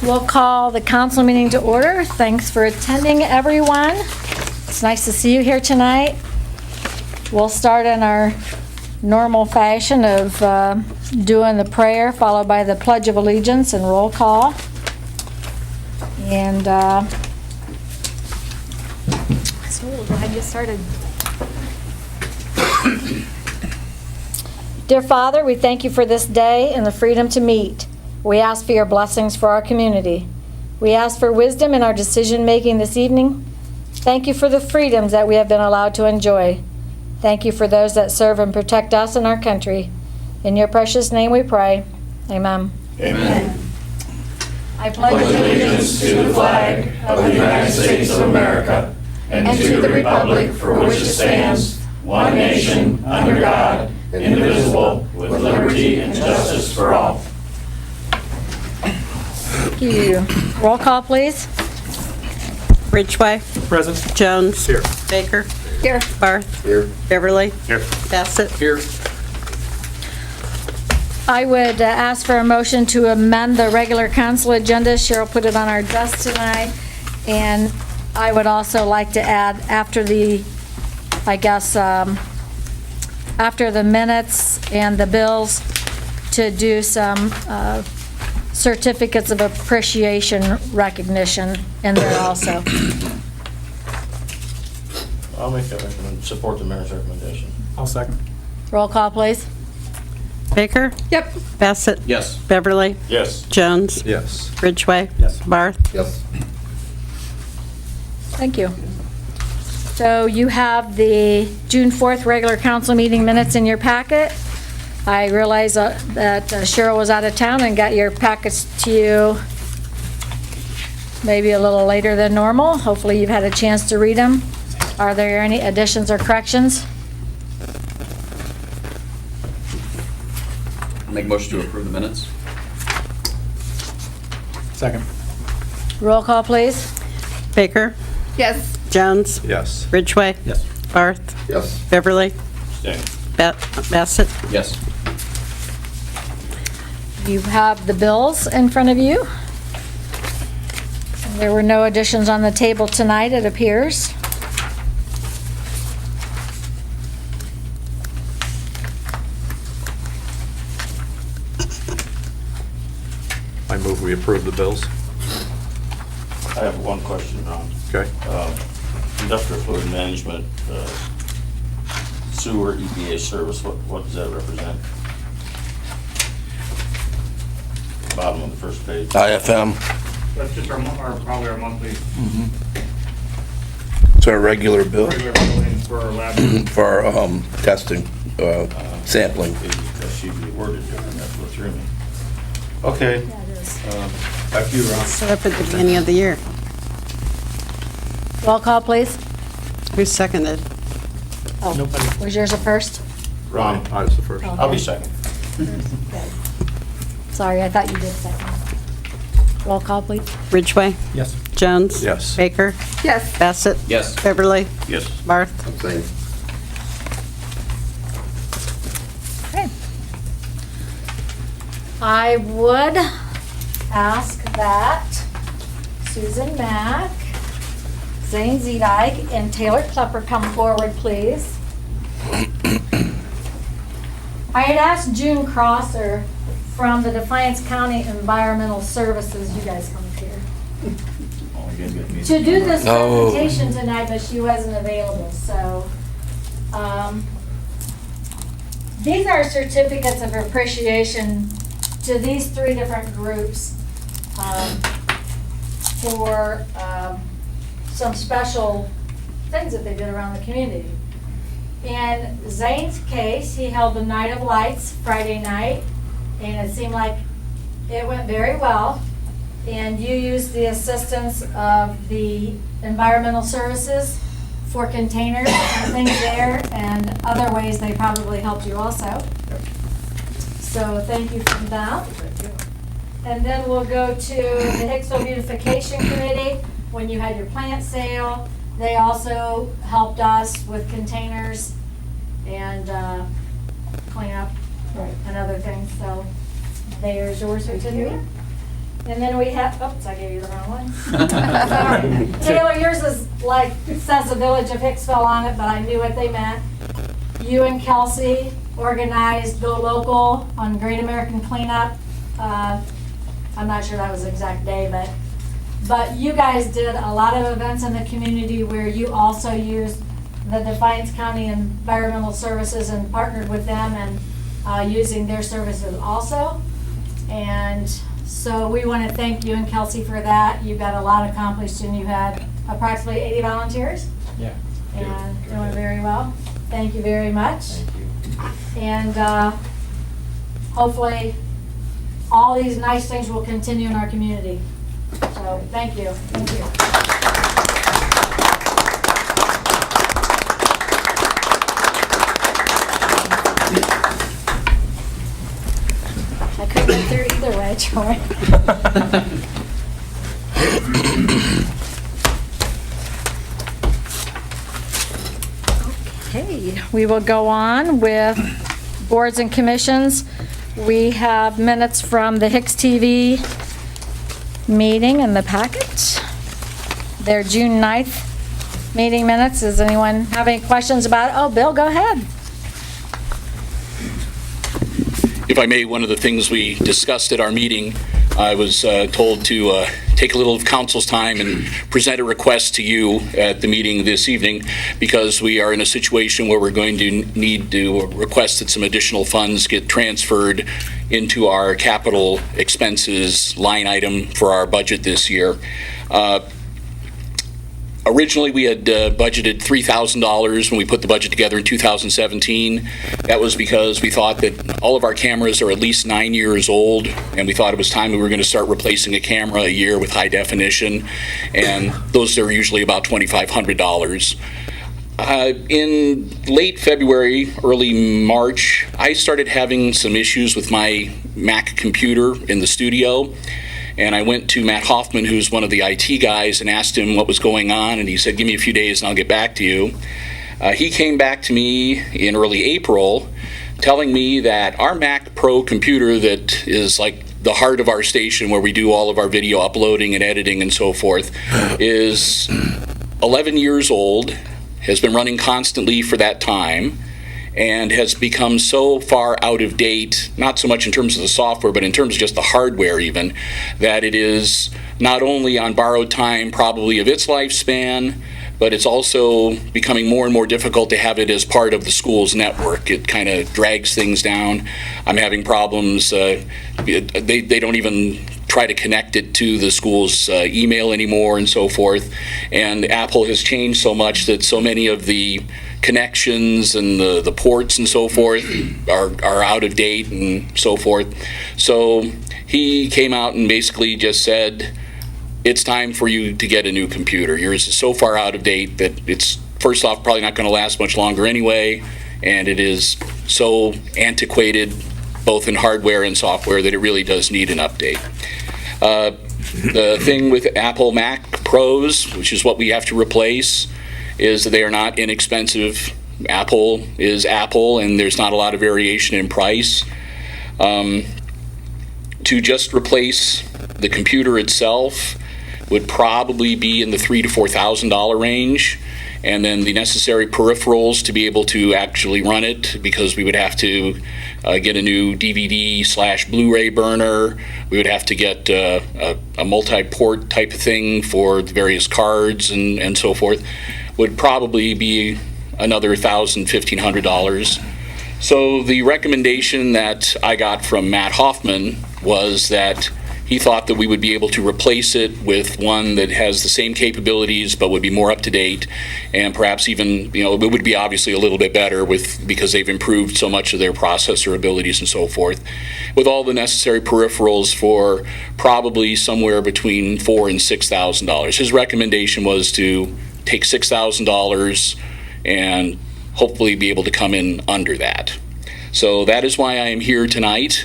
We'll call the council meeting to order. Thanks for attending, everyone. It's nice to see you here tonight. We'll start in our normal fashion of doing the prayer, followed by the Pledge of Allegiance and roll call. And so we'll go ahead and get started. Dear Father, we thank you for this day and the freedom to meet. We ask for your blessings for our community. We ask for wisdom in our decision-making this evening. Thank you for the freedoms that we have been allowed to enjoy. Thank you for those that serve and protect us and our country. In your precious name we pray. Amen. Amen. I pledge Allegiance to the flag of the United States of America and to the republic for which it stands, one nation, under God, indivisible, with liberty and justice for all. Thank you. Roll call, please. Ridgway. Present. Jones. Here. Baker. Here. Barth. Here. Beverly. Here. Bassett. Here. I would ask for a motion to amend the regular council agenda. Cheryl put it on our desk tonight. And I would also like to add after the, after the minutes and the bills, to do some certificates of appreciation recognition in there also. I'll make that recommendation, support the mayor's recommendation. I'll second. Roll call, please. Baker. Yep. Bassett. Yes. Beverly. Yes. Jones. Yes. Ridgway. Yes. Barth. Yes. Thank you. So you have the June 4th regular council meeting minutes in your packet. I realize that Cheryl was out of town and got your packets to you maybe a little later than normal. Hopefully you've had a chance to read them. Are there any additions or corrections? Make a motion to approve the minutes. Second. Roll call, please. Baker. Yes. Jones. Yes. Ridgway. Yes. Barth. Yes. Beverly. Stay. Bassett. Yes. You have the bills in front of you. There were no additions on the table tonight, it appears. I move we approve the bills. I have one question, Ron. Okay. Industrial fluid management, sewer EPA service, what does that represent? Bottom of the first page. IFM. That's just probably our monthly It's our regular bill regular billing for our lab. for our testing, sampling. That should be worded different, that's what threw me. Okay. Yeah, it is. Back to you, Ron. Set up at the beginning of the year. Roll call, please. Who seconded? Oh, was yours a first? Ron, I was the first. I'll be second. Sorry, I thought you did second. Roll call, please. Ridgway. Yes. Jones. Yes. Baker. Yes. Bassett. Yes. Beverly. Yes. Barth. Okay. I would ask that Susan Mack, Zane Zedike, and Taylor Klepper come forward, please. I had asked June Crosser from the Defiance County Environmental Services, you guys come up here, Oh, you didn't get me. to do this Oh. presentation tonight, but she wasn't available, so. These are certificates of appreciation to these three different groups for some special things that they did around the community. In Zane's case, he held the Night of Lights Friday night, and it seemed like it went very well. And you used the assistance of the environmental services for containers and things there, and other ways they probably helped you also. So thank you for that. And then we'll go to the Hicksville Beautification Committee. When you had your plant sale, they also helped us with containers and cleanup and other things. So there's your certificate. And then we have, oops, I gave you the wrong one. Sorry. Taylor, yours is like, says the Village of Hicksville on it, but I knew what they meant. You and Kelsey organized Go Local on Great American Cleanup. I'm not sure that was the exact day, but you guys did a lot of events in the community where you also used the Defiance County Environmental Services and partnered with them and using their services also. And so we want to thank you and Kelsey for that. You got a lot accomplished and you had approximately 80 volunteers. Yeah. And doing very well. Thank you very much. Thank you. And hopefully all these nice things will continue in our community. So thank you. Thank you. I could get through either way, Troy. Okay, we will go on with boards and commissions. We have minutes from the HIX-TV meeting in the packet. Their June 9th meeting minutes. Does anyone have any questions about it? Oh, Bill, go ahead. If I may, one of the things we discussed at our meeting, I was told to take a little of council's time and present a request to you at the meeting this evening, because we are in a situation where we're going to need to request that some additional funds get transferred into our capital expenses line item for our budget this year. Originally, we had budgeted $3,000 when we put the budget together in 2017. That was because we thought that all of our cameras are at least 9 years old, and we thought it was time we were going to start replacing a camera a year with high definition, and those are usually about $2,500. In late February, early March, I started having some issues with my Mac computer in the studio. And I went to Matt Hoffman, who's one of the IT guys, and asked him what was going on, and he said, give me a few days and I'll get back to you. He came back to me in early April telling me that our Mac Pro computer that is like the heart of our station where we do all of our video uploading and editing and so forth is 11 years old, has been running constantly for that time, and has become so far out of date, not so much in terms of the software, but in terms of just the hardware even, that it is not only on borrowed time probably of its lifespan, but it's also becoming more and more difficult to have it as part of the school's network. It kind of drags things down. I'm having problems. They don't even try to connect it to the school's email anymore and so forth. And Apple has changed so much that so many of the connections and the ports and so forth are out of date and so forth. So he came out and basically just said, it's time for you to get a new computer. Yours is so far out of date that it's, first off, probably not going to last much longer anyway, and it is so antiquated both in hardware and software that it really does need an update. The thing with Apple Mac Pros, which is what we have to replace, is that they are not inexpensive. Apple is Apple, and there's not a lot of variation in price. To just replace the computer itself would probably be in the $3,000 to $4,000 range, and then the necessary peripherals to be able to actually run it, because we would have to get a new DVD/Blu-ray burner. We would have to get a multi-port type of thing for the various cards and so forth, would probably be another $1,000, $1,500. So the recommendation that I got from Matt Hoffman was that he thought that we would be able to replace it with one that has the same capabilities but would be more up to date, and perhaps even, you know, it would be obviously a little bit better because they've improved so much of their processor abilities and so forth, with all the necessary peripherals for probably somewhere between $4,000 and $6,000. His recommendation was to take $6,000 and hopefully be able to come in under that. So that is why I am here tonight.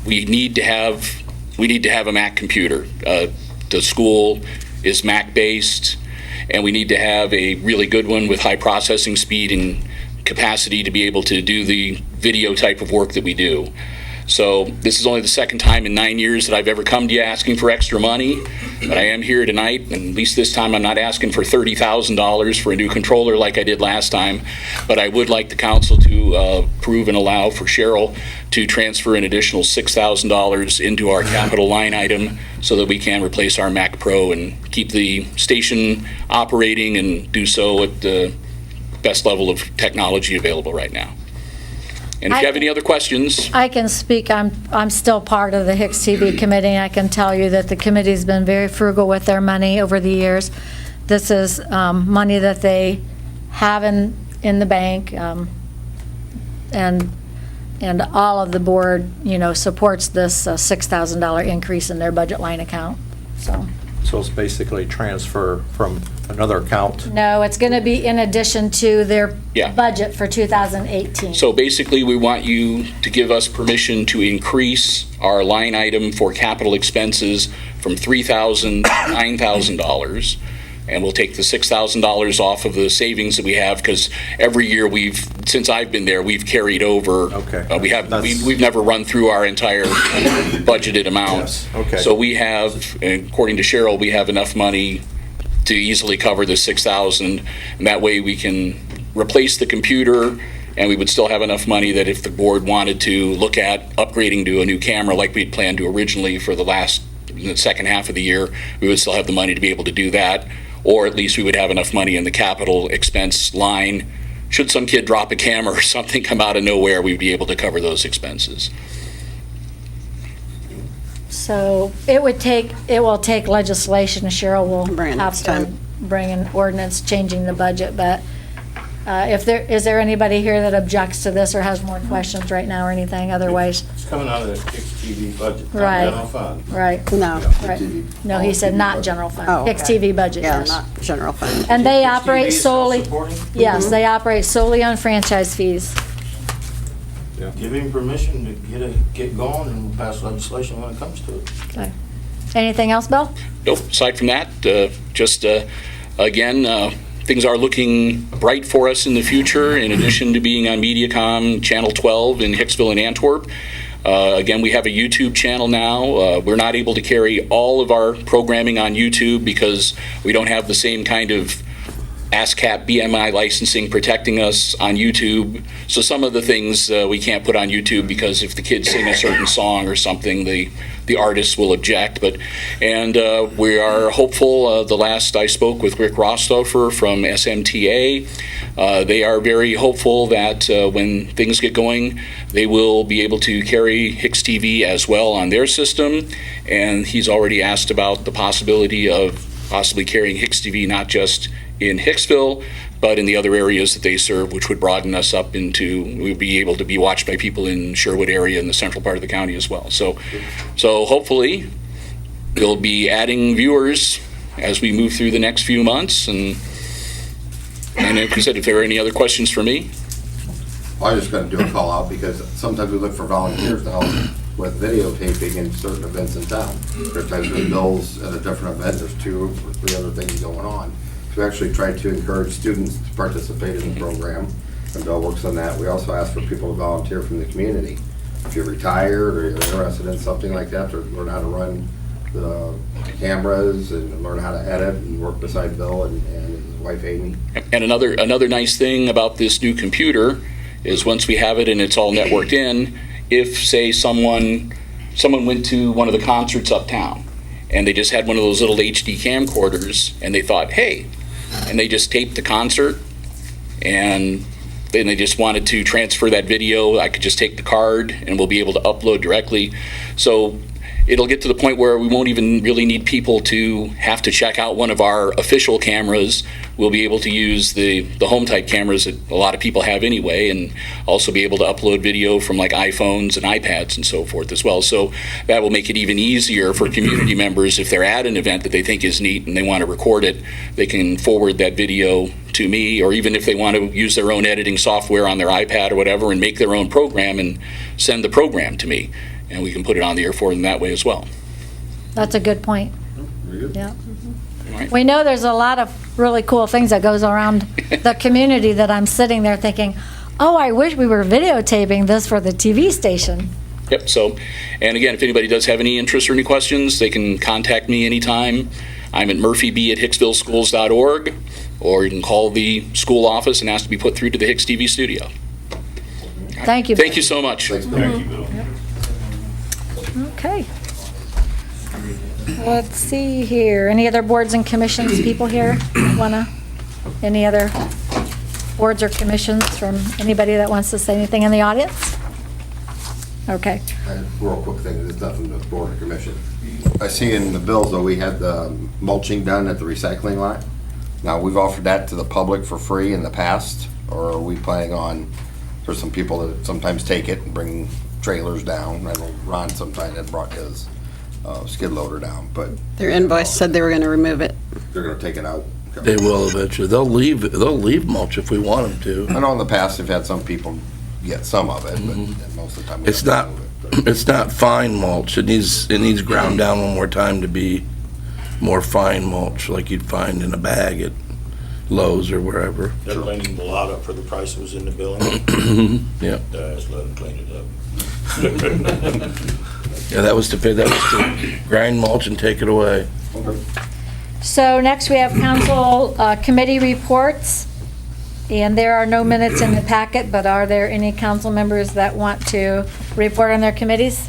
We need to have a Mac computer. The school is Mac-based, and we need to have a really good one with high processing speed and capacity to be able to do the video type of work that we do. So this is only the second time in 9 years that I've ever come to you asking for extra money, but I am here tonight, and at least this time I'm not asking for $30,000 for a new controller like I did last time, but I would like the council to approve and allow for Cheryl to transfer an additional $6,000 into our capital line item so that we can replace our Mac Pro and keep the station operating and do so at the best level of technology available right now. And if you have any other questions, I can speak, I'm still part of the HIX-TV committee, and I can tell you that the committee's been very frugal with their money over the years. This is money that they have in the bank, and all of the board, supports this $6,000 increase in their budget line account, so. So it's basically transfer from another account. No, it's going to be in addition to their Yeah. budget for 2018. so basically we want you to give us permission to increase our line item for capital expenses from $3,000 to $9,000. And we'll take the $6,000 off of the savings that we have, because every year since I've been there, we've carried over. Okay. We've never run through our entire budgeted amount. Yes, okay. So we have, according to Cheryl, we have enough money to easily cover the $6,000, and that way we can replace the computer, and we would still have enough money that if the board wanted to look at upgrading to a new camera like we'd planned to originally for the second half of the year, we would still have the money to be able to do that. Or at least we would have enough money in the capital expense line. Should some kid drop a camera or something come out of nowhere, we'd be able to cover those expenses. So it will take legislation. Cheryl will Bring it have next to time. bring an ordinance changing the budget, but is there anybody here that objects to this or has more questions right now or anything? Otherwise, It's coming out of the HIX-TV budget, not Right. general fund. right, No, right. No, he said not general fund, Oh, okay. HIX-TV budget, yeah, yes. not general fund. And they HIX-TV operate is solely, self-supporting? yes, they operate solely on franchise fees. Give him permission to get going and we'll pass legislation when it comes to it. Okay. Anything else, Bill? Nope, aside from that, again, things are looking bright for us in the future. In addition to being on Mediacom Channel 12 in Hicksville and Antwerp, again, we have a YouTube channel now. We're not able to carry all of our programming on YouTube because we don't have the same kind of ASCAP BMI licensing protecting us on YouTube. So some of the things we can't put on YouTube because if the kids sing a certain song or something, the artists will object. And we are hopeful. The last I spoke with Rick Rostofer from SMTA, they are very hopeful that when things get going, they will be able to carry HIX-TV as well on their system. And he's already asked about the possibility of possibly carrying HIX-TV not just in Hicksville, but in the other areas that they serve, which would broaden us up into, we'd be able to be watched by people in Sherwood area in the central part of the county as well. So hopefully we'll be adding viewers as we move through the next few months. And like I said, if there are any other questions for me. Well, I was just going to do a call out because sometimes we look for volunteers to help with videotaping in certain events in town. There's times when Bill's at a different event, there's 2 or 3 other things going on. So we actually try to encourage students to participate in the program, and Bill works on that. We also ask for people to volunteer from the community. If you're retired or you're interested in something like that, or learn how to run the cameras and learn how to edit and work beside Bill and his wife Amy. And another nice thing about this new computer is once we have it and it's all networked in, if, say, someone went to one of the concerts uptown and they just had one of those little HD camcorders and they thought, hey, and they just taped the concert and then they just wanted to transfer that video, I could just take the card and we'll be able to upload directly. So it'll get to the point where we won't even really need people to have to check out one of our official cameras. We'll be able to use the home type cameras that a lot of people have anyway, and also be able to upload video from like iPhones and iPads and so forth as well. So that will make it even easier for community members if they're at an event that they think is neat and they want to record it, they can forward that video to me, or even if they want to use their own editing software on their iPad or whatever and make their own program and send the program to me. And we can put it on the air for them that way as well. That's a good point. Very good. Yeah. All right. We know there's a lot of really cool things that goes around the community that I'm sitting there thinking, oh, I wish we were videotaping this for the TV station. Yep, so, and again, if anybody does have any interest or any questions, they can contact me anytime. I'm at murphyb@hicksvilleschools.org, or you can call the school office and ask to be put through to the HIX-TV studio. Thank you. Thank you so much. Thanks, Bill. Thank you, Bill. Okay. Let's see here. Any other boards and commissions people here any other boards or commissions from anybody that wants to say anything in the audience? Okay. Real quick thing, there's nothing to the board or commission. I see in the bills, though, we had the mulching done at the recycling lot. Now, we've offered that to the public for free in the past, or are we planning on, there's some people that sometimes take it and bring trailers down. I know Ron sometime had brought his skid loader down, but Their invoice said they were going to remove it. they're gonna take it out. They will eventually. They'll leave mulch if we want them to. I know in the past, they've had some people get some of it, but most of the time. we It's have to not, move it, but- it's not fine mulch. It needs ground down one more time to be more fine mulch, like you'd find in a bag at Lowe's or wherever. They're cleaning the lot up for the price that was in the billing. Yep. Just let them clean it up. Yeah, that was to grind mulch and take it away. So next we have council committee reports, and there are no minutes in the packet, but are there any council members that want to report on their committees?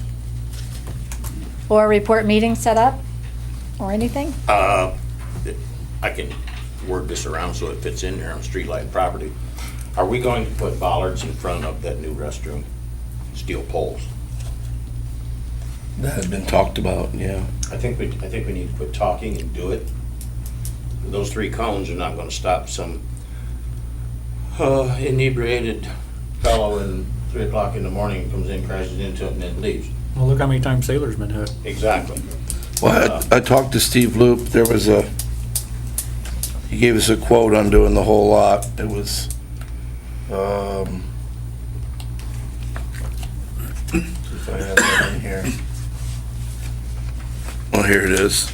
Or report meetings set up, or anything? I can word this around so it fits in there on streetlight property. Are we going to put bollards in front of that new restroom? Steel poles? That had been talked about, yeah. I think we need to quit talking and do it. Those 3 cones are not gonna stop some inebriated fellow in 3 o'clock in the morning, comes in, crashes into it, and then leaves. Well, look how many times Sailor's been hit. Exactly. Well, I talked to Steve Loop. There was he gave us a quote on doing the whole lot. It was, see if I have that in here. Well, here it is.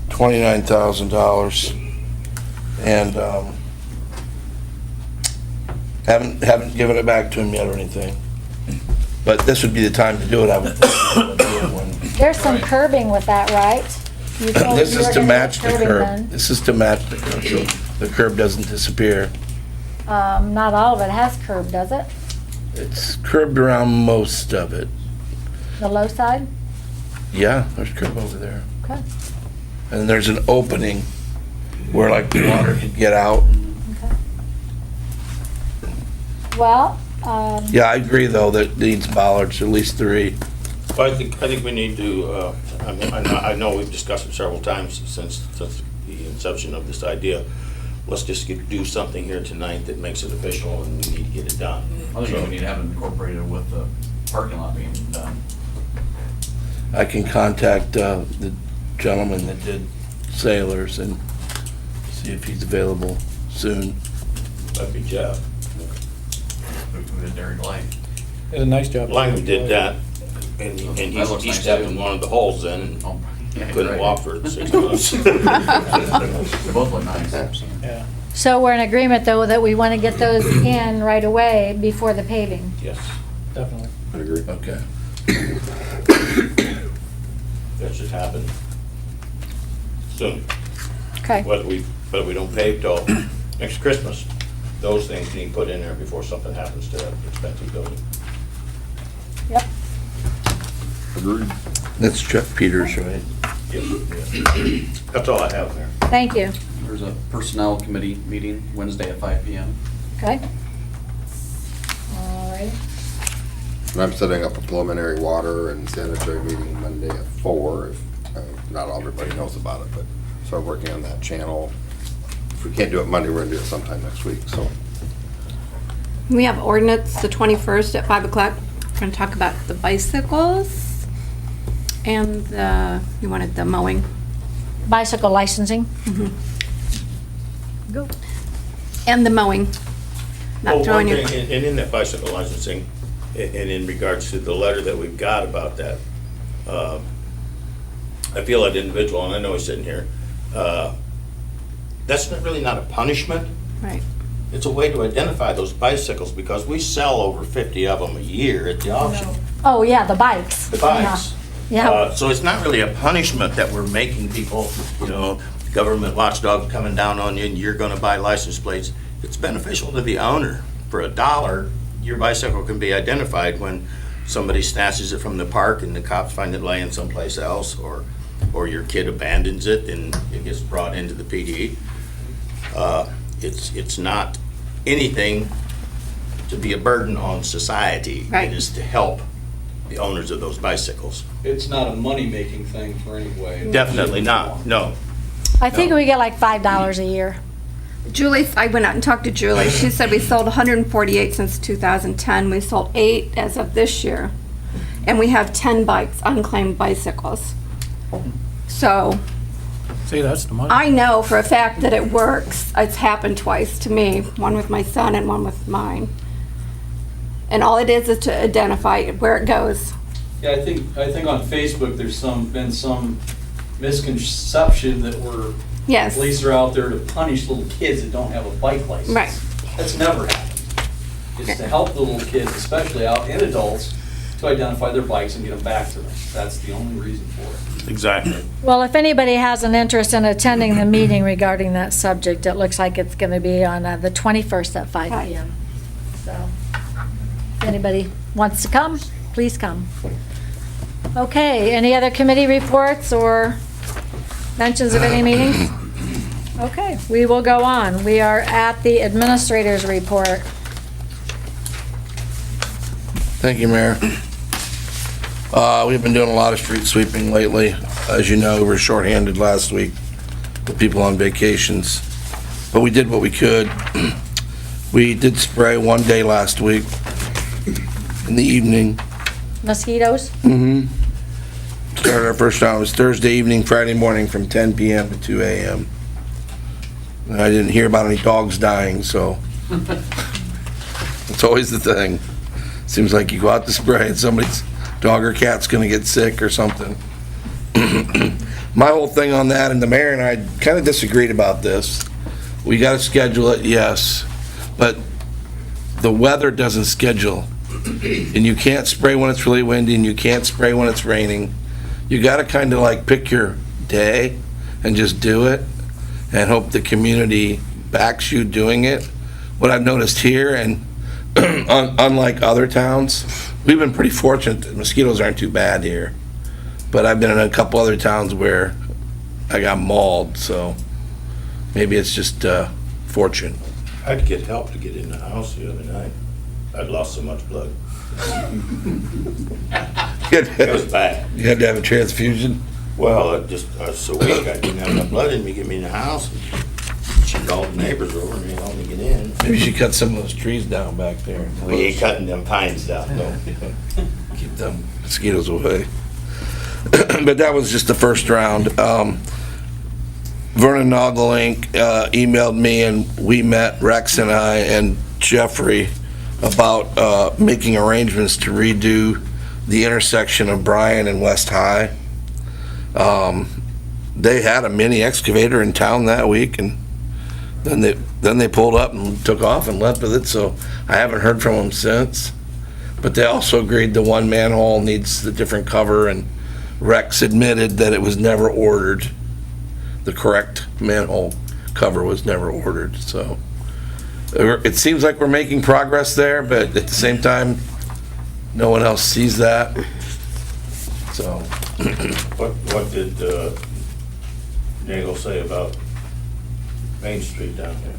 $29,000. And, haven't given it back to him yet or anything. But this would be the time to do it, I would think. There's some curbing with that, right? You told This me you is were to gonna match get the curbing curb. done. This is to match the curb, so the curb doesn't disappear. Not all of it has curb, does it? It's curbed around most of it. The low side? Yeah, there's curb over there. Okay. And there's an opening where like the water could get out. Okay. Well, Yeah, I agree though that it needs bollards, at least 3. Well, I think we need to, I know we've discussed it several times since the inception of this idea. Let's just do something here tonight that makes it official, and we need to get it done. I think we need to have it incorporated with the parking lot being done. I can contact the gentleman that did Sailors and see if he's available soon. That'd be Jeff. Who did Derek Light? Did a nice job. Lang did that, and That looks he nice, stepped too. in one of the holes then, and Oh, yeah, couldn't right. walk for 6 months. They both look nice. Yeah. so we're in agreement, though, that we want to get those in right away before the paving. Yes, Definitely. I agree. Okay. that should happen soon. Okay. Whether we don't pave till next Christmas, those things need put in there before something happens to that expensive building. Yep. Agreed. That's Chuck Peters, right? That's all I have there. Thank you. There's a personnel committee meeting Wednesday at 5 PM. Okay. All right. And I'm setting up a preliminary water and sanitary meeting Monday at 4, if, not everybody knows about it, but start working on that channel. If we can't do it Monday, we're gonna do it sometime next week, so. We have ordinance the 21st at 5 o'clock. We're going to talk about the bicycles and you wanted the mowing. Bicycle licensing. Mm-hmm. Go. And the mowing. Well, Not throwing one your, thing, and in that bicycle licensing, and in regards to the letter that we've got about that, I feel that individual, and I know he's sitting here, that's really not a punishment. right. It's a way to identify those bicycles, because we sell over 50 of them a year at the auction. Oh, yeah, the bikes. the bikes. Yeah. So it's not really a punishment that we're making people, government watchdog coming down on you and you're gonna buy license plates. It's beneficial to the owner. For $1, your bicycle can be identified when somebody snatches it from the park and the cops find it laying someplace else, or your kid abandons it and it gets brought into the PD. It's not anything to be a burden on society. Right. It is to help the owners of those bicycles. It's not a money-making thing for anyway. Definitely not, no. I think we get like $5 a year. Julie, I went out and talked to Julie. She said we sold 148 since 2010. We sold 8 as of this year. And we have 10 bikes, unclaimed bicycles. So See, that's the money. I know for a fact that it works. It's happened twice to me, one with my son and one with mine. And all it is to identify where it goes. Yeah, I think on Facebook, there's been some misconception that Yes. police are out there to punish little kids that don't have a bike license. Right. That's never happened. It's to help the little kids, especially out, and adults, to identify their bikes and get them back to them. That's the only reason for it. Exactly. Well, if anybody has an interest in attending the meeting regarding that subject, it looks like it's going to be on the 21st at 5 Right. PM. So, if anybody wants to come, please come. Okay, any other committee reports or mentions of any meetings? Okay, we will go on. We are at the administrator's report. Thank you, Mayor. We've been doing a lot of street sweeping lately. As you know, we were shorthanded last week with people on vacations, but we did what we could. We did spray one day last week in the evening. Mosquitoes? Started our first round, it was Thursday evening, Friday morning from 10 PM to 2 AM. And I didn't hear about any dogs dying, so it's always the thing. Seems like you go out to spray and somebody's dog or cat's gonna get sick or something. My whole thing on that, and the mayor and I kind of disagreed about this. We gotta schedule it, yes, but the weather doesn't schedule. And you can't spray when it's really windy, and you can't spray when it's raining. You gotta kind of like pick your day and just do it and hope the community backs you doing it. What I've noticed here, and unlike other towns, we've been pretty fortunate that mosquitoes aren't too bad here. But I've been in a couple other towns where I got mauled, so maybe it's just fortune. I had to get help to get in the house the other night. I'd lost so much blood. It was bad. You had to have a transfusion? Well, I was so weak, I didn't have enough blood in me to get me in the house. She called the neighbors over and they helped me get in. Maybe you should cut some of those trees down back there. We ain't cutting them pines down, though. Keep them mosquitoes away. But that was just the first round. Vernon Nogelink emailed me, and we met, Rex and I and Jeffrey, about making arrangements to redo the intersection of Bryan and West High. They had a mini excavator in town that week, and then they pulled up and took off and left with it, so I haven't heard from them since. But they also agreed the one manhole needs the different cover, and Rex admitted that it was never ordered. The correct manhole cover was never ordered, so it seems like we're making progress there, but at the same time, no one else sees that. So, What did Nagel say about Main Street down there?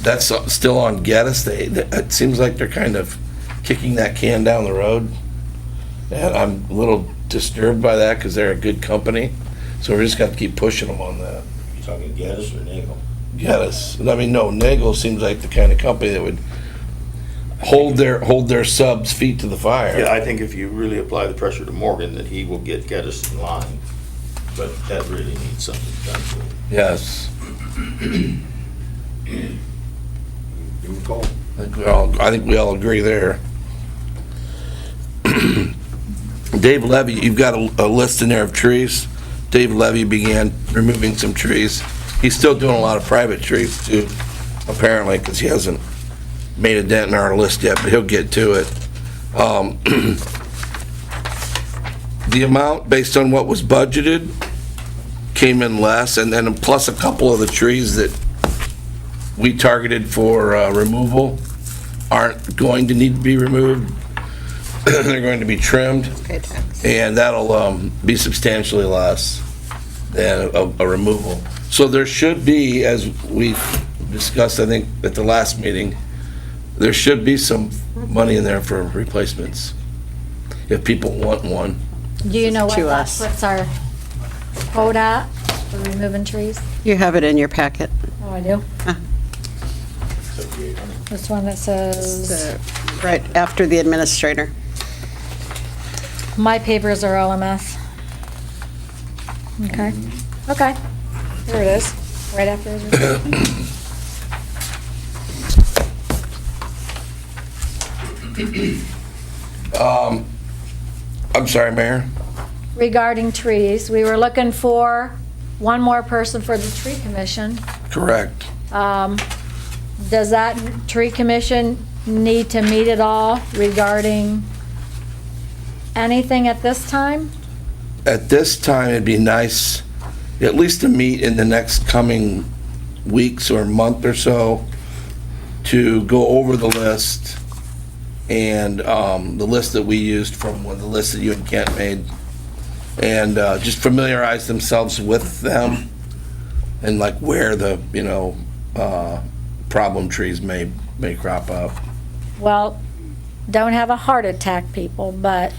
that's still on Geddes. It seems like they're kind of kicking that can down the road, and I'm a little disturbed by that because they're a good company. So we just got to keep pushing them on that. You talking Geddes or Nagel? Geddes. I mean, no, Nagel seems like the kind of company that would hold their subs' feet to the fire. Yeah, I think if you really apply the pressure to Morgan, that he will get Geddes in line. But that really needs something done to it. Yes. Give him a call. I think we all agree there. Dave Levy, you've got a list in there of trees. Dave Levy began removing some trees. He's still doing a lot of private trees too, apparently, because he hasn't made a dent in our list yet, but he'll get to it. the amount based on what was budgeted came in less, and then plus a couple of the trees that we targeted for removal aren't going to need to be removed. They're going to be trimmed, Pay tax. and that'll be substantially less than a removal. So there should be, as we discussed, I think, at the last meeting, there should be some money in there for replacements, if people want one. Do you know what To that us. puts our quote at for removing trees? You have it in your packet. Oh, I do? Ah. This one that says, Right after the administrator. my papers are all a mess. Okay, okay. There it is, right after his report. I'm sorry, Mayor? Regarding trees, we were looking for one more person for the tree commission. Correct. Does that tree commission need to meet at all regarding anything at this time? At this time, it'd be nice, at least to meet in the next coming weeks or month or so, to go over the list and the list that we used from the list that you and Kent made, and just familiarize themselves with them and like where the, problem trees may crop up. Well, don't have a heart attack, people, but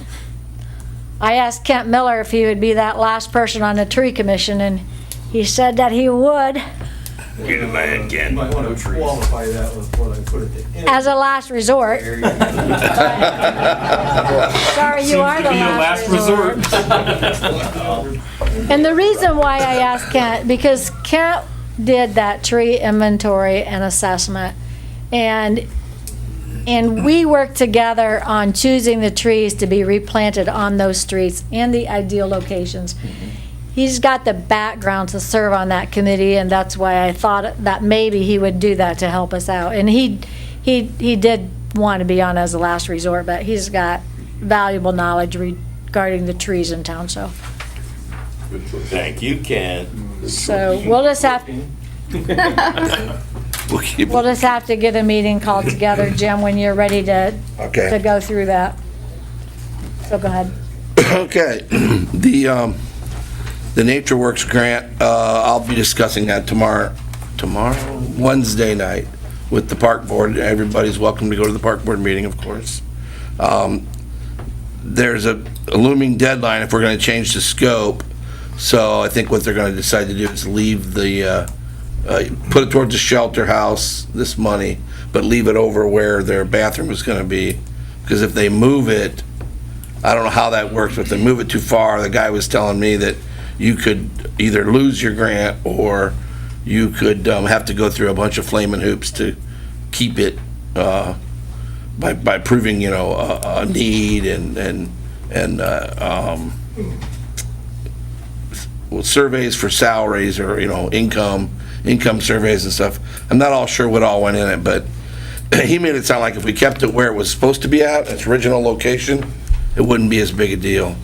I asked Kent Miller if he would be that last person on the tree commission, and he said that he would, You're the man, Ken. You might want to qualify that with what I put at the end. as a last resort. There you go. Sorry, you are the last resort. And the reason why I asked Kent, because Kent did that tree inventory and assessment, and we worked together on choosing the trees to be replanted on those streets and the ideal locations. He's got the background to serve on that committee, and that's why I thought that maybe he would do that to help us out. And he did want to be on as a last resort, but he's got valuable knowledge regarding the trees in town, so. Thank you, Ken. So we'll just have, We'll keep, we'll just have to get a meeting called together, Jim, when you're ready to okay. go through that. So go ahead. Okay, the Nature Works grant, I'll be discussing that tomorrow, Wednesday night with the park board. Everybody's welcome to go to the park board meeting, of course. There's a looming deadline if we're gonna change the scope, so I think what they're gonna decide to do is leave the, put it towards the shelter house, this money, but leave it over where their bathroom is gonna be, because if they move it, I don't know how that works, but if they move it too far, the guy was telling me that you could either lose your grant or you could have to go through a bunch of flaming hoops to keep it by proving, a need and surveys for salaries or, income surveys and stuff. I'm not all sure what all went in it, but he made it sound like if we kept it where it was supposed to be at, its original location, it wouldn't be as big a deal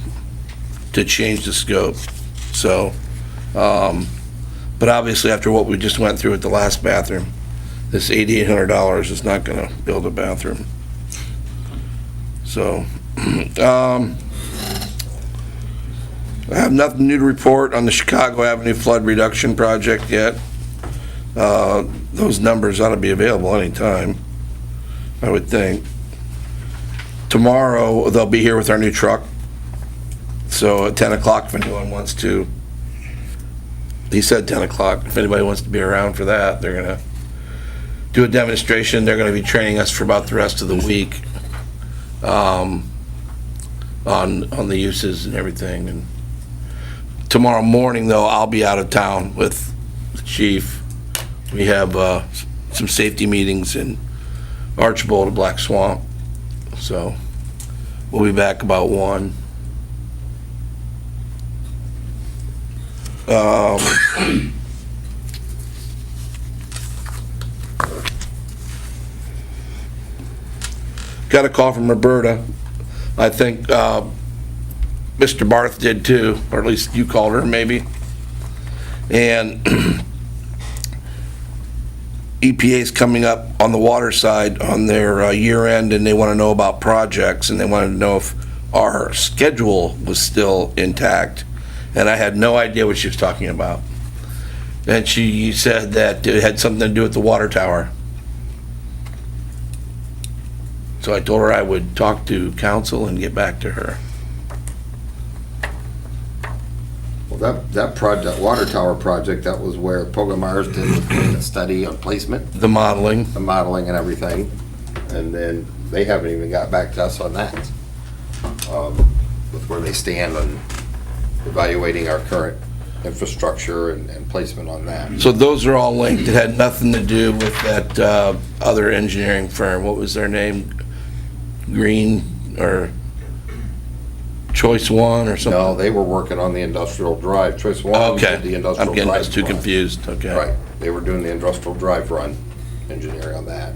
to change the scope. So, but obviously after what we just went through at the last bathroom, this $8,800 is not gonna build a bathroom. So, I have nothing new to report on the Chicago Avenue flood reduction project yet. Those numbers ought to be available anytime, I would think. Tomorrow, they'll be here with our new truck. So at 10 o'clock, if anyone wants to, he said 10 o'clock, if anybody wants to be around for that, they're gonna do a demonstration. They're gonna be training us for about the rest of the week on the uses and everything. And tomorrow morning, though, I'll be out of town with the chief. We have some safety meetings in Archbold at Black Swamp. So we'll be back about 1. Got a call from Roberta. I think Mr. Barth did too, or at least you called her maybe. And EPA's coming up on the water side on their year end, and they want to know about projects, and they wanted to know if our schedule was still intact. And I had no idea what she was talking about. And she said that it had something to do with the water tower. So I told her I would talk to council and get back to her. Well, that project, water tower project, that was where Pogomars did the study on placement, The modeling. the modeling and everything. And then they haven't even got back to us on that. With where they stand on evaluating our current infrastructure and placement on that. So those are all linked. It had nothing to do with that other engineering firm. What was their name? Green or Choice One or something? No, they were working on the industrial drive. Choice One Okay. did the industrial I'm getting drive those two run. confused. Okay. Right, they were doing the industrial drive run, engineering on that.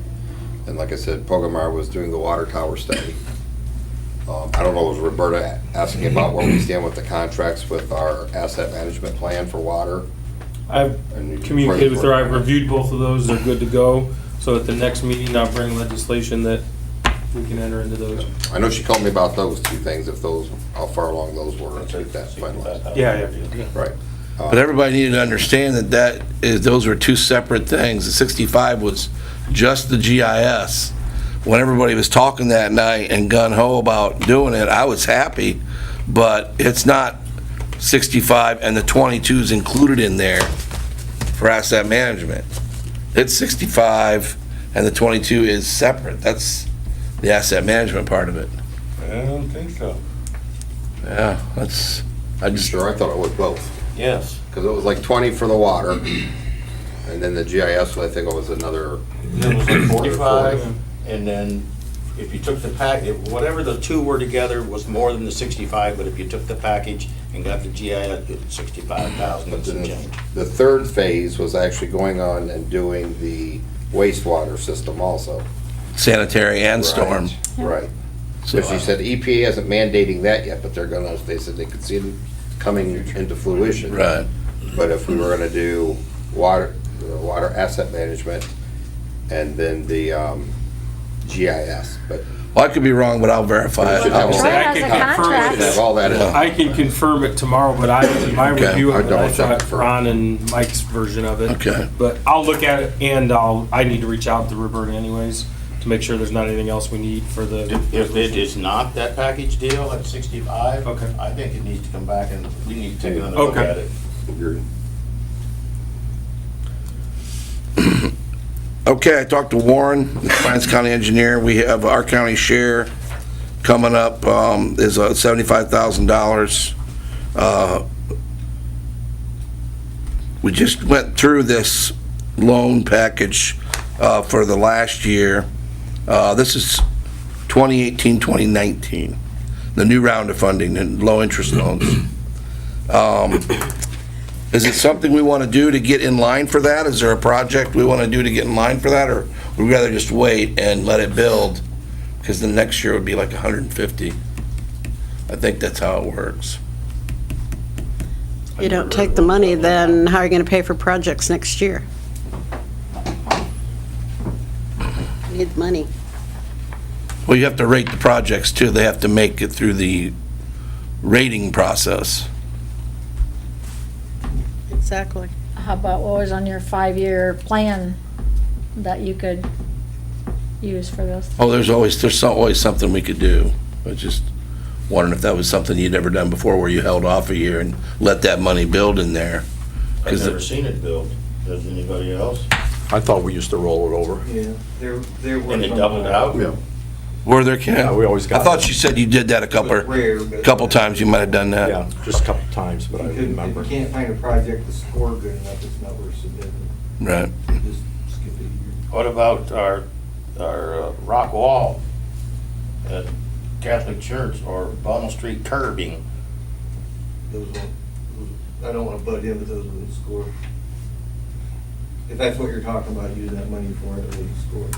And like I said, Pogomar was doing the water tower study. I don't know, was Roberta asking about where we stand with the contracts with our asset management plan for water? I've communicated with her, I've reviewed both of those, they're good to go. So at the next meeting, I'll bring legislation that we can enter into those. I know she called me about those two things, if those, how far along those were, and get that finalized. Yeah. Right. But everybody needed to understand that those were two separate things. The 65 was just the GIS. When everybody was talking that night and gung-ho about doing it, I was happy, but it's not 65 and the 22 is included in there for asset management. It's 65 and the 22 is separate. That's the asset management part of it. I don't think so. Yeah, that's, Sure, I thought it was both, Yes. because it was like 20 for the water, and then the GIS, I think it was another. It was like 45, and then if you took the whatever the two were together was more than the 65, but if you took the package and got the GIS, it's 65,000 and some change. The third phase was actually going on and doing the wastewater system also. sanitary and storm. Right. So, So she said EPA isn't mandating that yet, but they said they could see it coming into fruition. Right. But if we were gonna do water asset management and then the GIS, but Well, I could be wrong, but I'll verify Should it. have all- Say I Has can a confirm contract. should have all that in. I can confirm it tomorrow, but in my Okay. review of it, I'll I double check thought it first. Ron and Mike's version of it. Okay. But I'll look at it and I need to reach out to Roberta anyways to make sure there's not anything else we need for the. If it is not that package deal at 65, Okay. I think it needs to come back and we need to take another look Okay. at it. Agreed. Okay, I talked to Warren, the Finance County engineer. We have our county share coming up is $75,000. We just went through this loan package for the last year. This is 2018, 2019, the new round of funding and low interest loans. Is it something we want to do to get in line for that? Is there a project we want to do to get in line for that, or would we rather just wait and let it build? Because the next year would be like 150. I think that's how it works. You don't take the money, then how are you going to pay for projects next year? You need money. Well, you have to rate the projects too. They have to make it through the rating process. Exactly. How about what was on your 5-year plan that you could use for this? Oh, there's always something we could do. I was just wondering if that was something you'd ever done before, where you held off a year and let that money build in there. I've 'Cause never seen it built. Does anybody else? I thought we used to roll it over. Yeah, there were. And it doubled out? Yeah. Were there, Yeah, we always got. I thought you said you did that a couple times. You might have done that. Yeah, just a couple times, but I If remember. you can't find a project to score good enough, it's not worth submitting. Right. Just skip it a year. What about our rock wall at Catholic Church or Bonnell Street curbing? I don't want to butt in, but those wouldn't score. If that's what you're talking about, using that money for, it wouldn't score.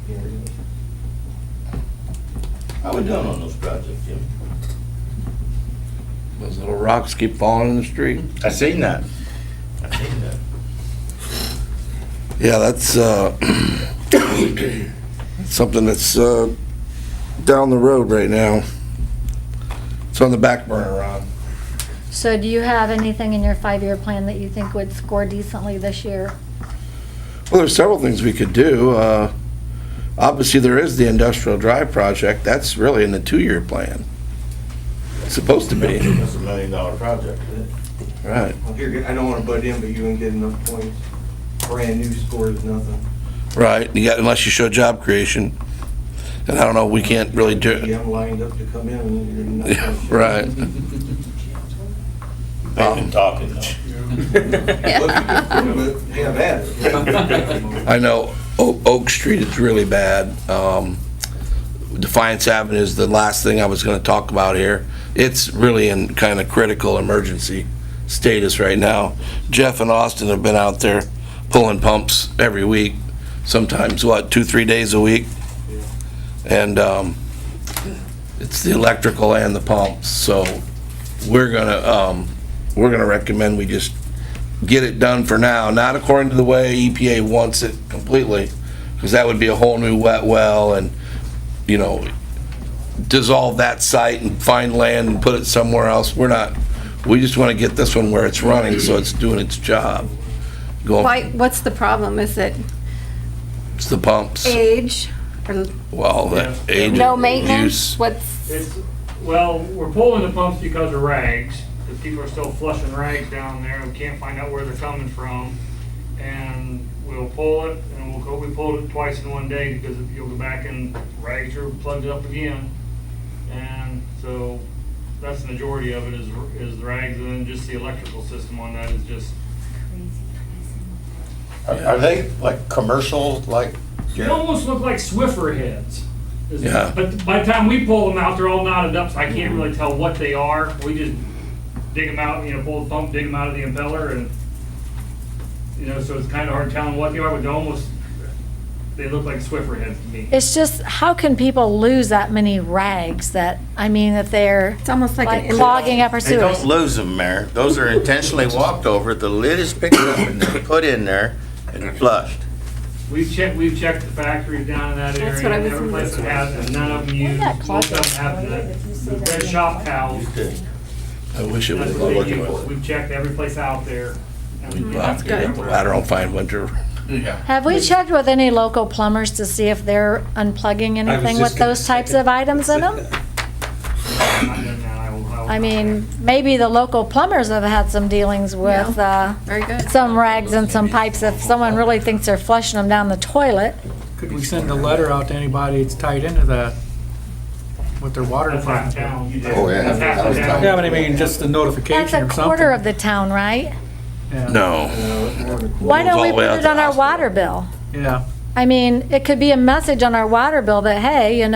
You know, How we done on those projects, Jim? Those little rocks keep falling in the street. I seen that. I seen that. Yeah, that's something that's down the road right now. It's on the back burner, Ron. So do you have anything in your 5-year plan that you think would score decently this year? Well, there's several things we could do. Obviously, there is the Industrial Drive project. That's really in the 2-year plan. It's supposed to be. That's $1 million project. Right, Well, here, I don't wanna butt in, but you ain't getting enough points. Brand new score is nothing. right. You got, unless you show job creation. And I don't know, we can't really do it. I'm lined up to come in and you're not. gonna show. Right. They've been talking though. Have at it. I know Oak Street is really bad. Defiance Avenue is the last thing I was gonna talk about here. It's really in kind of critical emergency status right now. Jeff and Austin have been out there pulling pumps every week, sometimes, 2-3 days a week? And it's the electrical and the pumps, so we're gonna recommend we just get it done for now, not according to the way EPA wants it completely, because that would be a whole new wet well and, you know, dissolve that site and find land and put it somewhere else. We just want to get this one where it's running, so it's doing its job. What's the problem? Is it It's the pumps. age? Or Well, that age. no of maintenance? use. It's, well, we're pulling the pumps because of rags. The people are still flushing rags down there. We can't find out where they're coming from. And we'll pull it, and we pulled it twice in one day because if you'll go back and rags are plugged up again. And so that's the majority of it is the rags, and then just the electrical system on that is just. Are they like commercial, like? They almost look like Swiffer heads. Yeah. But by the time we pull them out, they're all knotted up, so I can't really tell what they are. We just dig them out, pull the pump, dig them out of the impeller, and, so it's kind of hard telling what they are, but they look like Swiffer heads to me. It's just, how can people lose that many rags that, if they're It's almost like an clogging up our They don't sewers? lose them, Mayor. Those are intentionally walked over, the lid is picked up and they're put in there and flushed. We've checked the factories down in that area. That's what I was Every place that has, and none of them use, that most of them have the red shop towels. I wish it That's was what they looking use. with. We've checked every place out there. That's good. Ladder on fine winter. Have we checked with any local plumbers to see if they're unplugging anything with those types of items in them? Maybe the local plumbers have had some dealings with Very good. some rags and some pipes if someone really thinks they're flushing them down the toilet. Could we send a letter out to anybody that's tied into that with their water That's half department? town. Oh, yeah. That's half the town. Yeah, but I mean, just a notification or That's something. a quarter of the town, right? Yeah. No. Why don't we all the way put out it to on our hospital. water bill? Yeah. It could be a message on our water bill that, hey,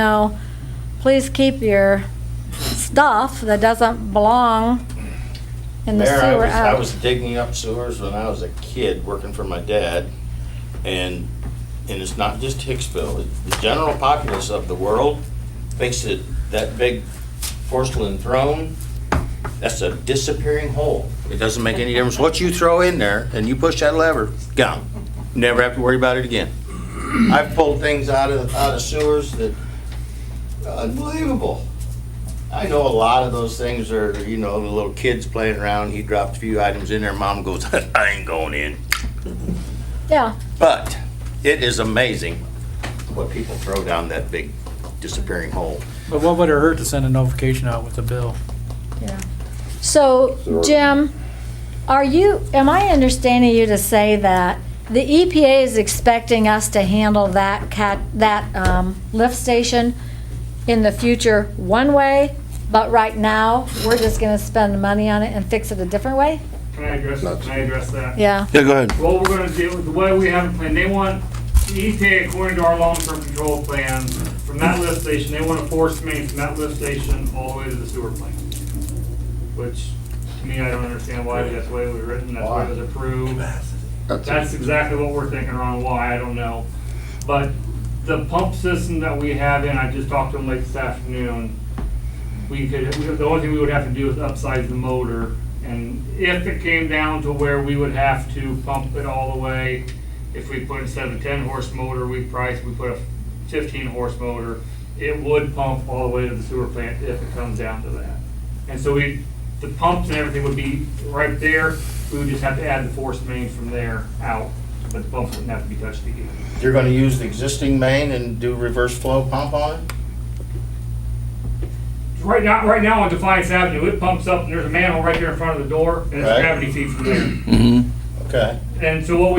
please keep your stuff that doesn't belong in the Mayor, sewer I out. was digging up sewers when I was a kid, working for my dad, and it's not just Hicksville. The general populace of the world thinks that big porcelain throne, that's a disappearing hole. It doesn't make any difference what you throw in there, and you push that lever, gone. Never have to worry about it again. I've pulled things out of sewers that, unbelievable. I know a lot of those things are, the little kids playing around. He dropped a few items in there. Mom goes, I ain't going in. Yeah, But it is amazing what people throw down that big disappearing hole. But what would it hurt to send a notification out with a bill? yeah. So, Jim, am I understanding you to say that the EPA is expecting us to handle that lift station in the future one way, but right now, we're just gonna spend the money on it and fix it a different way? Can I address that? Yeah. Yeah, go ahead. What we're gonna do, the way we have it planned, they want, the EPA, according to our long-term control plan, from that lift station, they want to force main from that lift station all the way to the sewer plant. Which, to me, I don't understand why, that's the way it was written, that's the way it was approved. That's exactly what we're thinking around why, I don't know. But the pump system that we have in, I just talked to them late this afternoon, the only thing we would have to do is upsize the motor. And if it came down to where we would have to pump it all the way, if we put, instead of a 10-horse motor, we put a 15-horse motor, it would pump all the way to the sewer plant if it comes down to that. And so the pumps and everything would be right there. We would just have to add the force main from there out, but the pumps wouldn't have to be touched again. You're gonna use the existing main and do reverse flow pump on it? Right now on Defiance Avenue, it pumps up and there's a manhole right there in front of the door and it's Right. gravity feed from there. Okay. And so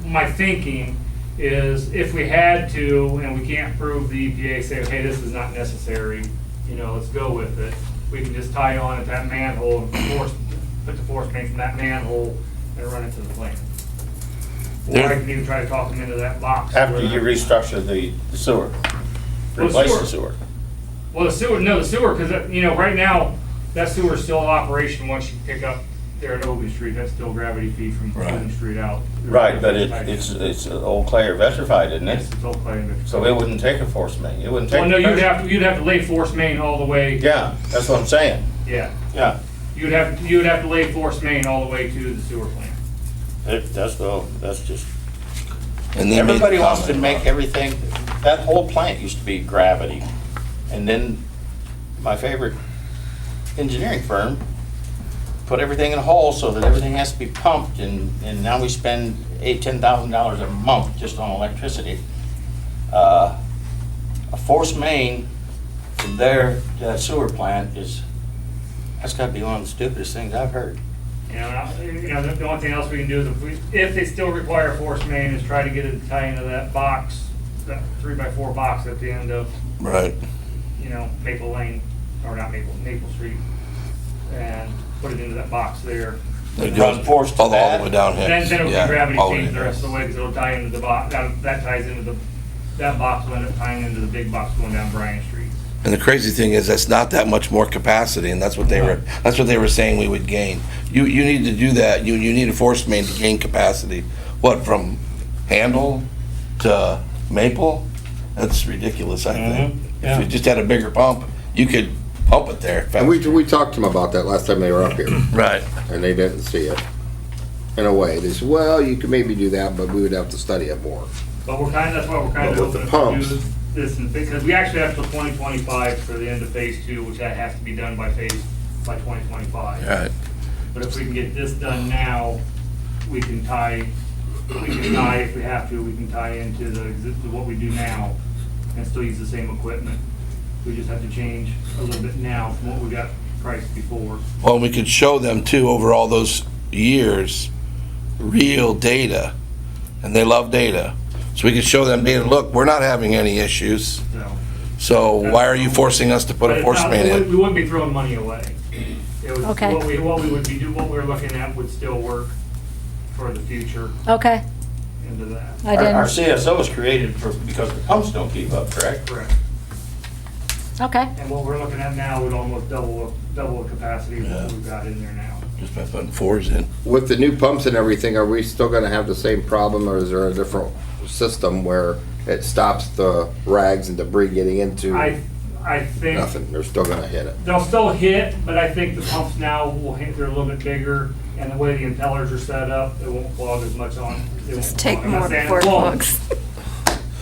my thinking is if we had to, and we can't prove the EPA say, hey, this is not necessary, let's go with it. We can just tie on at that manhole and put the force main from that manhole and run it to the plant. Or I can even try to talk them into that box. After you restructure the sewer, Well, replace sewer. the sewer. Well, the sewer, because, right now, that sewer is still in operation once you pick up there at Ogun Street. That's still gravity feed from Ogun Street out. Right, but it's old clay or vitrified, isn't Yes, it? it's all clay and vitrified. So it wouldn't take a force main, it wouldn't take. Well, no, the you'd pressure. have to lay force main all the way. Yeah, that's what I'm saying, Yeah. yeah. You would have to lay force main all the way to the sewer plant. That's just, And they made everybody the wants to comment make about- everything, that whole plant used to be gravity. And then my favorite engineering firm put everything in a hole so that everything has to be pumped, and now we spend $10,000 a month just on electricity. A force main from there to that sewer plant that's gotta be one of the stupidest things I've heard. The only thing else we can do is if they still require force main, is try to get it to tie into that box, that 3x4 box at the end of, Right. Maple Lane, or not Maple Street, and put it into that box there. It Run goes force to all the that. way down here. Then it'll be Yeah, gravity all the feed way the rest of the way, because it'll tie into the box, that ties into that box will end up tying into the big box going down Bryan Street. And the crazy thing is, that's not that much more capacity, and that's what they were saying we would gain. You need to do that, you need a force main to gain capacity. What, from Handle to Maple? That's ridiculous, I think. If you just had a bigger pump, you could pump it there. And we talked to them about that last time they were up here, Right. and they didn't see it. In a way, they said, well, you could maybe do that, but we would have to study it more. But that's why we're kind of But with the hoping to pumps. do this, because we actually have till 2025 for the end of phase 2, which that has to be done by 2025. Right. But if we can get this done now, we can tie, if we have to, we can tie into what we do now and still use the same equipment. We just have to change a little bit now from what we got priced before. Well, we could show them too, over all those years, real data, and they love data. So we could show them data, look, we're not having any issues, so why are you forcing us to put But a it's force not- main in? We wouldn't be throwing money away. It was, Okay. what we would be what we were looking at would still work for the future Okay, into that. I Our didn't, CSO was created because the pumps don't keep up, correct? Correct. okay. And what we're looking at now would almost double the capacity of what we've got in there now. Just by putting fours in. With the new pumps and everything, are we still gonna have the same problem, or is there a different system where it stops the rags and debris getting into I think nothing? They're still gonna hit it. they'll still hit, but I think the pumps now will hit, they're a little bit bigger, and the way the impellers are set up, it won't clog as much on. It won't Just take clog. I'm not more saying it before it won't. clogs.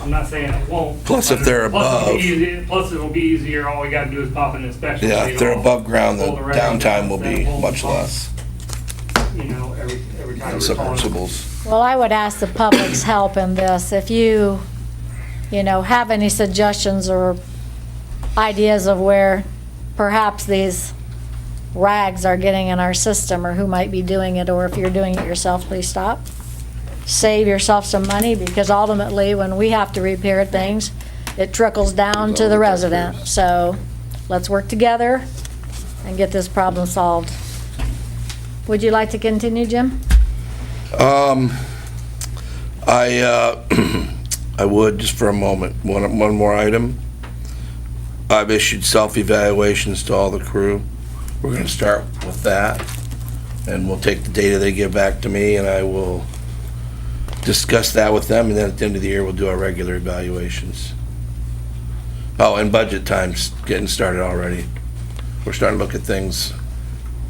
I'm not saying it won't. Plus, if they're Plus it'll be easier, all we gotta do is pop an inspection. Yeah, if they're plate off, above ground, the pull rags downtime will off, be then pull the much pump, less. Every time And we're calling. submersibles. Well, I would ask the public's help in this. If you have any suggestions or ideas of where perhaps these rags are getting in our system, or who might be doing it, or if you're doing it yourself, please stop. Save yourself some money, because ultimately, when we have to repair things, it trickles down to the resident. So let's work together and get this problem solved. Would you like to continue, Jim? I would, just for a moment, one more item. I've issued self-evaluations to all the crew. We're gonna start with that, and we'll take the data they give back to me, and I will discuss that with them, and then at the end of the year, we'll do our regular evaluations. Oh, and budget time's getting started already. We're starting to look at things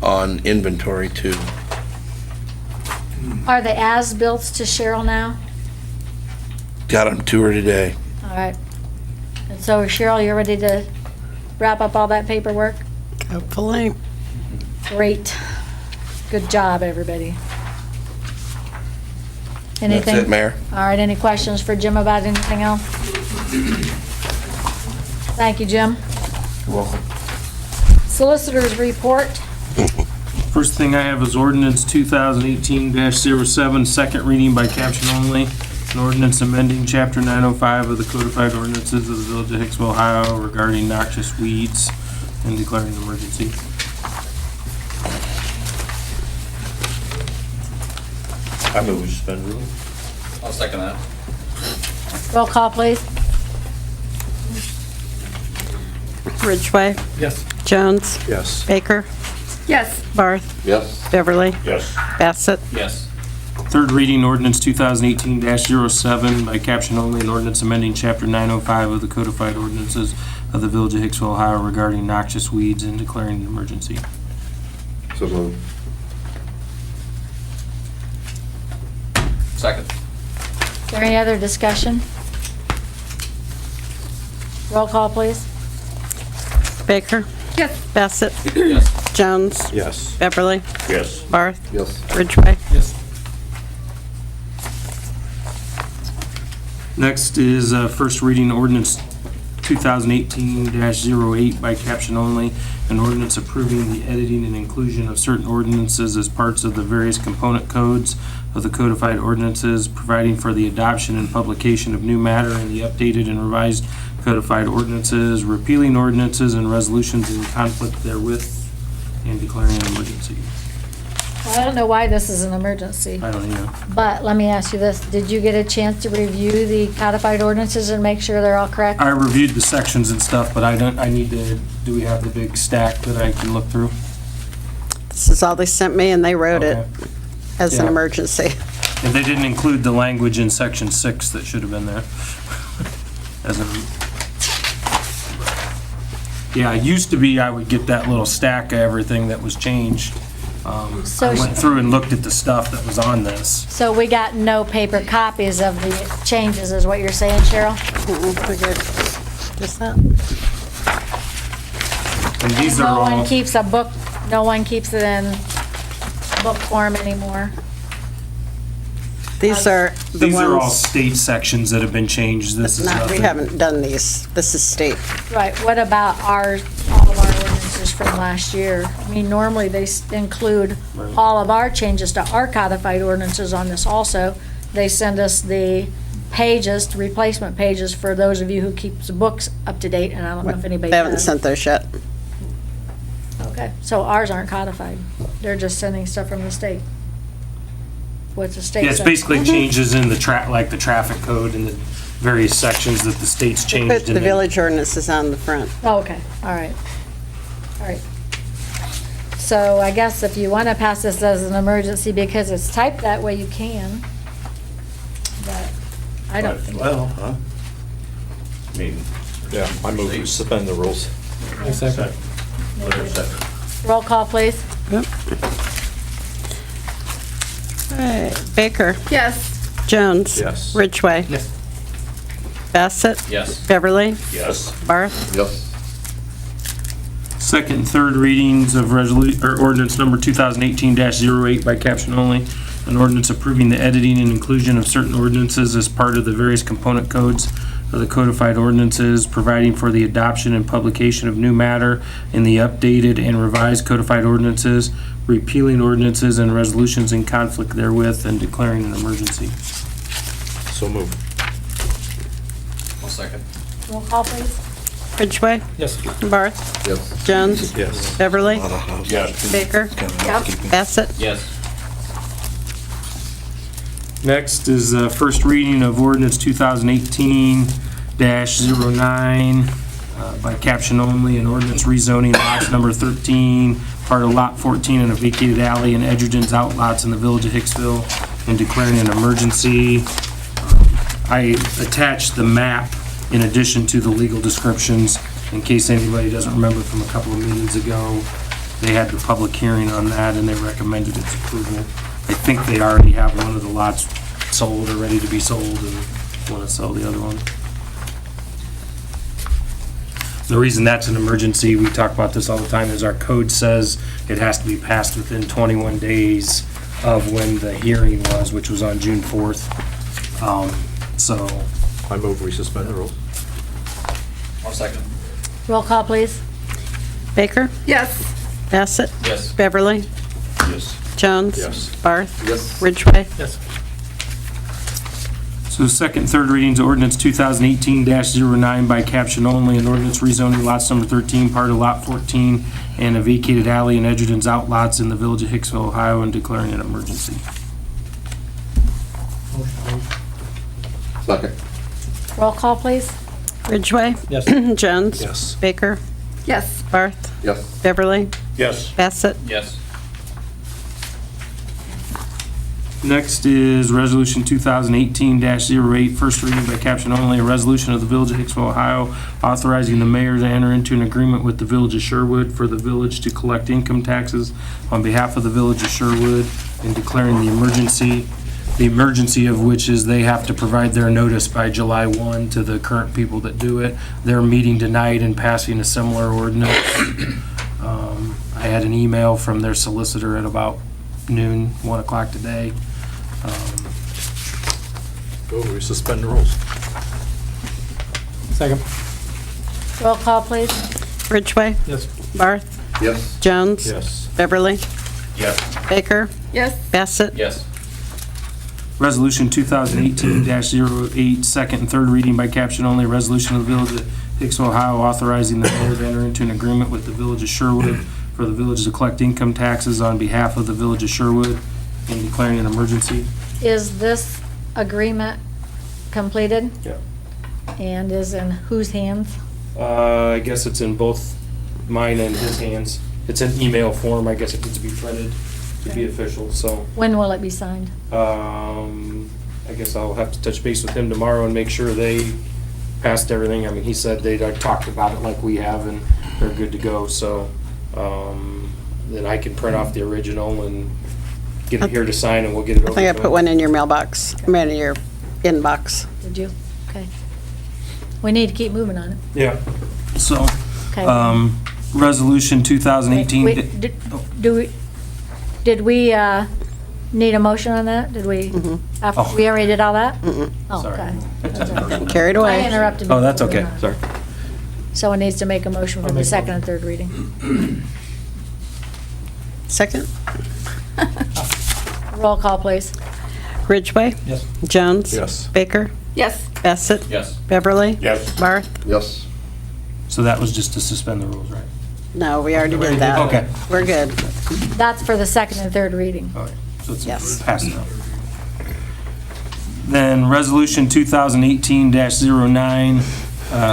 on inventory too. Are the as-built to Cheryl now? Got them to her today. All right. And so Cheryl, you're ready to wrap up all that paperwork? Hopefully. Great. Good job, everybody. That's Anything? it, Mayor. All right, any questions for Jim about anything else? Thank you, Jim. You're welcome. Solicitors report. First thing I have is ordinance 2018-07, second reading by caption only. An ordinance amending chapter 905 of the codified ordinances of the Village of Hicksville, Ohio regarding noxious weeds and declaring an emergency. I move we suspend rules. I'll second that. Roll call, please. Ridgway, Yes. Jones, Yes. Baker, Yes. Barth, Yes. Beverly, Yes. Bassett, Yes. Third reading ordinance 2018-07 by caption only, an ordinance amending chapter 905 of the codified ordinances of the Village of Hicksville, Ohio regarding noxious weeds and declaring an emergency. So moved. Second. Is there any other discussion? Roll call, please. Baker, Yes. Bassett, Yes. Jones, Yes. Beverly, Yes. Barth, Yes. Ridgway. Yes. Next is first reading ordinance 2018-08 by caption only, an ordinance approving the editing and inclusion of certain ordinances as parts of the various component codes of the codified ordinances, providing for the adoption and publication of new matter in the updated and revised codified ordinances, repealing ordinances and resolutions in conflict therewith, and declaring an emergency. Well, I don't know why this is an emergency, I don't know. but let me ask you this. Did you get a chance to review the codified ordinances and make sure they're all correct? I reviewed the sections and stuff, but I need to, do we have the big stack that I can look through? This is all they sent me, and they wrote it Okay. as an Yeah. emergency. And they didn't include the language in section 6 that should have been there. As in, yeah, it used to be I would get that little stack of everything that was changed. I So- went through and looked at the stuff that was on this. So we got no paper copies of the changes, is what you're saying, Cheryl? Figured just that. And these are No one all, keeps a book, no one keeps it in book form anymore. These are the these are all ones, state sections that have been changed. This is we nothing. haven't done these. This is state. Right, what about all of our ordinances from last year? I mean, normally they include all of our changes to our codified ordinances on this also. They send us the pages, the replacement pages for those of you who keep the books up to date, and I don't know if anybody They haven't does. sent those yet. Okay, so ours aren't codified. They're just sending stuff from the state. What's the state Yeah, it's say? basically changes in the like the traffic code and the various sections that the state's changed. Put the in village ordinances on the front. Oh, okay, all right. All right. So I guess if you want to pass this as an emergency because it's typed that way, you can. But I don't think. Well, huh? I mean, yeah, I move we suspend the rules. Second. Roll call, please. All right, Baker, Yes. Jones. Yes. Ridgway. Yes. Bassett. Yes. Beverly, Yes. Barth, Yes. Second and third readings of ordinance number 2018-08 by caption only. An ordinance approving the editing and inclusion of certain ordinances as part of the various component codes of the codified ordinances, providing for the adoption and publication of new matter in the updated and revised codified ordinances, repealing ordinances and resolutions in conflict therewith, and declaring an emergency. So moved. I'll second. Roll call, please. Ridgway, Yes. Barth, Yes. Jones, Yes. Beverly, Yes. Baker, Yep. Bassett. Yes. Next is first reading of ordinance 2018-09 by caption only, an ordinance rezoning lots number 13, part of lot 14 in a vacated alley in Edgerton's outlots in the Village of Hicksville, and declaring an emergency. I attached the map in addition to the legal descriptions. In case anybody doesn't remember from a couple of meetings ago, they had the public hearing on that and they recommended its approval. I think they already have one of the lots sold or ready to be sold and want to sell the other one. The reason that's an emergency, we talk about this all the time, is our code says it has to be passed within 21 days of when the hearing was, which was on June 4th. So, I move we suspend the rules. I'll second. Roll call, please. Baker? Yes. Bassett? Yes. Beverly? Yes. Jones? Yes. Barth? Yes. Ridgway? Yes. so second and third readings, ordinance 2018-09 by caption only, an ordinance rezoning lots number 13, part of lot 14, and a vacated alley in Edgerton's outlots in the village of Hicksville, Ohio, and declaring an emergency. Second. Roll call, please. Ridgway? Yes. Jones? Yes. Baker? Yes. Barth? Yes. Beverly? Yes. Bassett? Yes. Next is Resolution 2018-08, first reading by caption only, a resolution of the Village of Hicksville, Ohio, authorizing the mayor to enter into an agreement with the Village of Sherwood for the village to collect income taxes on behalf of the Village of Sherwood and declaring the emergency of which is they have to provide their notice by July 1 to the current people that do it. They're meeting tonight and passing a similar ordinance. I had an email from their solicitor at about noon, 1 o'clock today. Move we suspend the rules. Second. Roll call, please. Ridgway? Yes. Barth? Yes. Jones? Yes. Beverly? Yes. Baker? Yes. Bassett? Yes. Resolution 2018-08, second and third reading by caption only, a resolution of the Village of Hicksville, Ohio, authorizing the mayor to enter into an agreement with the Village of Sherwood for the village to collect income taxes on behalf of the Village of Sherwood and declaring an emergency. Is this agreement completed? Yeah. And is in whose hands? I guess it's in both mine and his hands. It's in email form. I guess it needs to be printed to be official, so. When will it be signed? I guess I'll have to touch base with him tomorrow and make sure they passed everything. I mean, he said they'd talked about it like we have and they're good to go, so, then I can print off the original and get it here to sign and we'll get it over. I think I to put him. one in your mailbox, I mean, in your inbox. Did you? Okay. We need to keep moving on it. Yeah, so, Okay. resolution 2018. Wait, did we need a motion on that? Did we, after, Oh. we already did all that? Oh, Sorry. okay. That's all right. Carried I away. interrupted. Oh, that's before we okay, went on. sorry. Someone needs to make a motion for I'll the make a second and third reading. Second? Roll call, please. Ridgway? Yes. Jones? Yes. Baker? Yes. Bassett? Yes. Beverly? Yes. Barth? Yes. So that was just to suspend the rules, right? No, we already did that. Okay. We're good. That's for the second and third reading. All right, so it's Yes. passed now. Then Resolution 2018-09,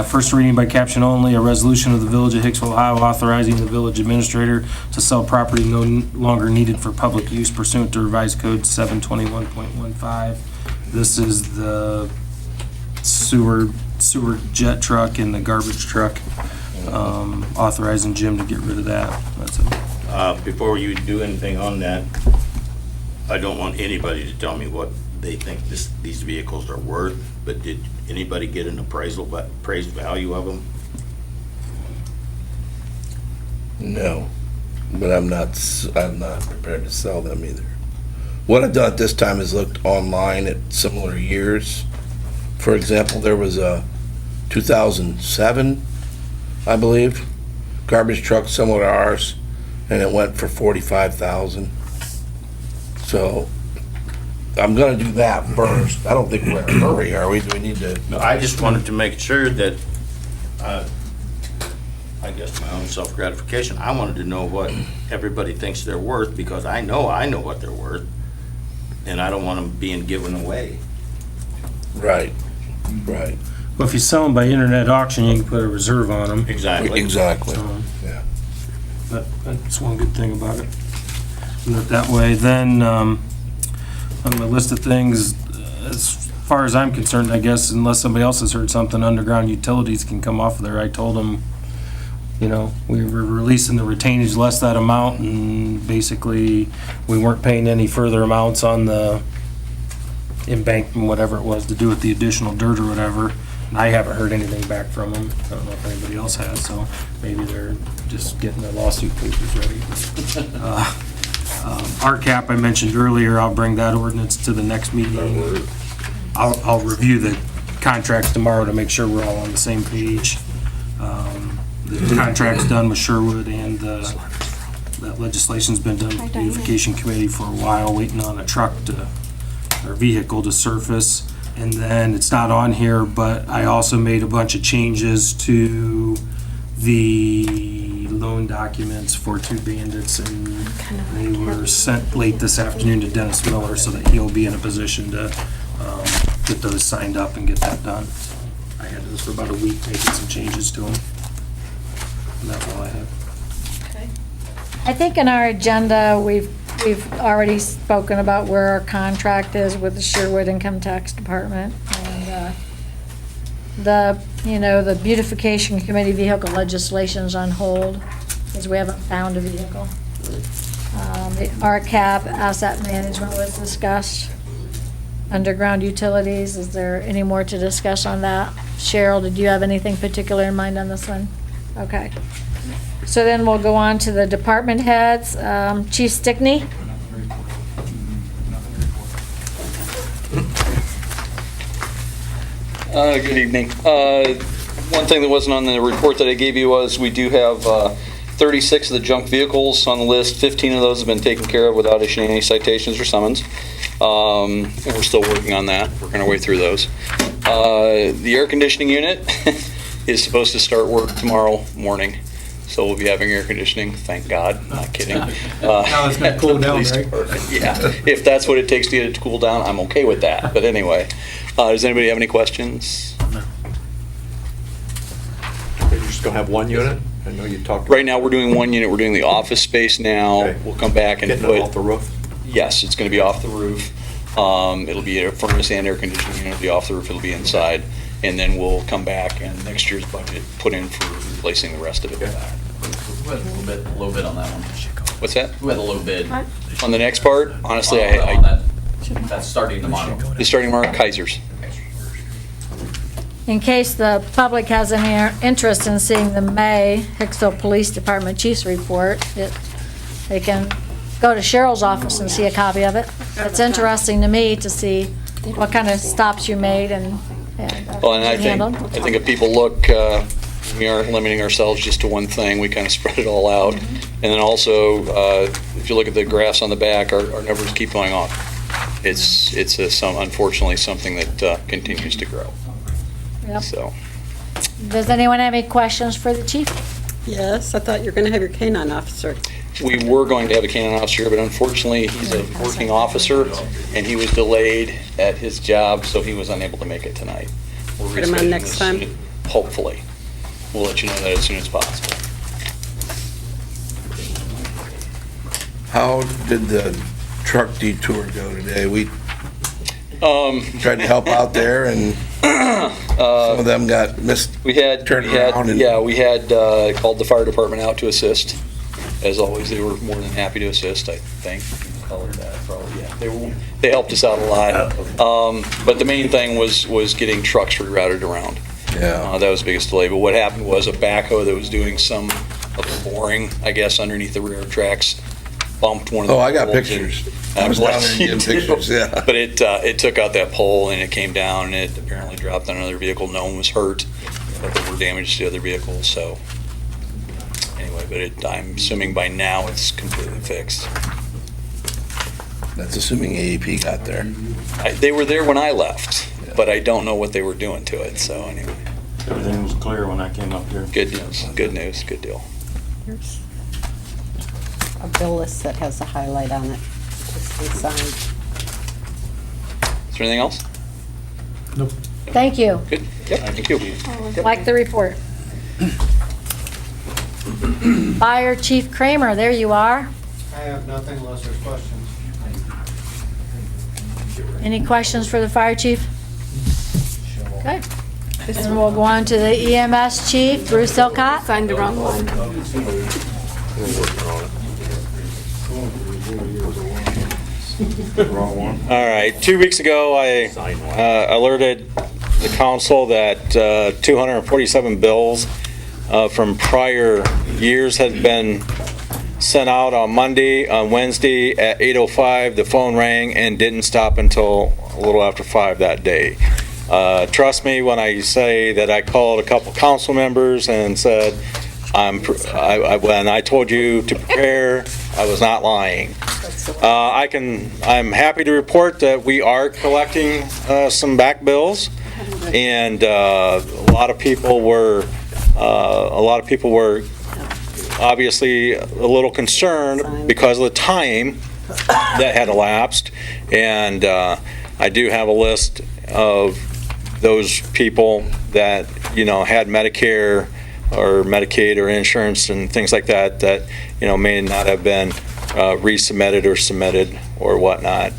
first reading by caption only, a resolution of the Village of Hicksville, Ohio, authorizing the village administrator to sell property no longer needed for public use pursuant to revised code 721.15. This is the sewer jet truck and the garbage truck, authorizing Jim to get rid of that. That's it. Before you do anything on that, I don't want anybody to tell me what they think these vehicles are worth, but did anybody get an appraised value of them? No, but I'm not prepared to sell them either. What I've done at this time is looked online at similar years. For example, there was a 2007, I believe, garbage truck similar to ours, and it went for $45,000. So I'm gonna do that first. I don't think we're in a hurry, are we? Do we need to? No, I just wanted to make sure that, I guess my own self-gratification, I wanted to know what everybody thinks they're worth, because I know what they're worth, and I don't want them being given away. Right, right. Well, if you sell them by internet auction, you can put a reserve on them. Exactly. Exactly, So, yeah. That's one good thing about it. Do it that way. Then, on my list of things, as far as I'm concerned, I guess, unless somebody else has heard something, underground utilities can come off of there. I told them, you know, we were releasing the retainage less that amount, and basically, we weren't paying any further amounts on the embankment, whatever it was, to do with the additional dirt or whatever. And I haven't heard anything back from them. I don't know if anybody else has, so maybe they're just getting their lawsuit papers ready. RCAP, I mentioned earlier, I'll bring that ordinance to the next meeting. I'll review the contracts tomorrow to make sure we're all on the same page. The contract's done with Sherwood, and that legislation's been done with the beautification committee for a while, waiting on a truck or vehicle to surface. And then it's not on here, but I also made a bunch of changes to the loan documents for 2 bandits, and they were sent late this afternoon to Dennis Miller so that he'll be in a position to get those signed up and get that done. I had those for about a week, making some changes to them. And that's all I have. I think in our agenda, we've already spoken about where our contract is with the Sherwood Income Tax Department. And the beautification committee vehicle legislation's on hold because we haven't found a vehicle. The RCAP asset management was discussed. Underground utilities, is there any more to discuss on that? Cheryl, did you have anything particular in mind on this one? Okay. So then we'll go on to the department heads. Chief Stickney? Good evening. One thing that wasn't on the report that I gave you was we do have 36 of the junk vehicles on the list. 15 of those have been taken care of without issuing any citations or summons. And we're still working on that. We're going to way through those. The air conditioning unit is supposed to start work tomorrow morning. So we'll be having air conditioning, thank God, not kidding. Now it's gonna cool down, right? Yeah, if that's what it takes to get it to cool down, I'm okay with that. But anyway, does anybody have any questions? You're just gonna have one unit? I know you talked. Right now, we're doing one unit. We're doing the office space now. Okay. We'll come back and Getting it off the roof? Yes, it's gonna be off the roof. It'll be a furnace and air conditioning unit. It'll be off the roof, it'll be inside. And then we'll come back and next year's budget put in for replacing the rest of it with that. Who had a low bid on that one? What's that? Who had a low bid? On the next part, honestly, on that's starting tomorrow. the starting mark, Kaiser's. In case the public has any interest in seeing the May Hicksville Police Department Chief's report, they can go to Cheryl's office and see a copy of it. It's interesting to me to see what kind of stops you made and Well, and I handled. think if people look, we aren't limiting ourselves just to one thing. We kind of spread it all out. And then also, if you look at the graphs on the back, our numbers keep going up. It's unfortunately something that continues to grow. Yep. So, Does anyone have any questions for the chief? Yes, I thought you were going to have your canine officer. we were going to have a canine officer, but unfortunately, he's a working officer, and he was delayed at his job, so he was unable to make it tonight. We're Put him on rescheduling next this time? soon- Hopefully. We'll let you know that as soon as possible. How did the truck detour go today? We Um, tried to help out there, and some of them got We had turned around and- called the fire department out to assist. As always, they were more than happy to assist, I think. Call it that, probably, yeah. They helped us out a lot. But the main thing was getting trucks rerouted around. Yeah. That was the biggest delay. But what happened was a backhoe that was doing some of the boring, I guess, underneath the railroad tracks, bumped one of the Oh, I got poles pictures. and- I was down there Bless getting you, too. pictures, yeah. But it took out that pole and it came down and it apparently dropped on another vehicle. No one was hurt, but there were damage to other vehicles, so. Anyway, but I'm assuming by now it's completely fixed. That's assuming AEP got there. They were there when I left, but I don't know what they were doing to it, so anyway. Everything was clear when I came up there. Good news, good deal. Here's a bill list that has a highlight on it, just inside. Is there anything else? Nope. Thank you. Good, yep, thank you. Like the report. Fire Chief Kramer, there you are. I have nothing unless there's questions. Any questions for the fire chief? Okay. And we'll go on to the EMS chief, Bruce Silcott. Signed the wrong one. Wrong one. All right, 2 weeks ago, I alerted the council that 247 bills from prior years had been sent out on Monday. On Wednesday at 8:05, the phone rang and didn't stop until a little after 5 that day. Trust me when I say that I called a couple council members and said, when I told you to prepare, I was not lying. I'm happy to report that we are collecting some back bills, and a lot of people were obviously a little concerned because of the time that had elapsed, and I do have a list of those people that had Medicare or Medicaid or insurance and things like that may not have been resubmitted or submitted or whatnot.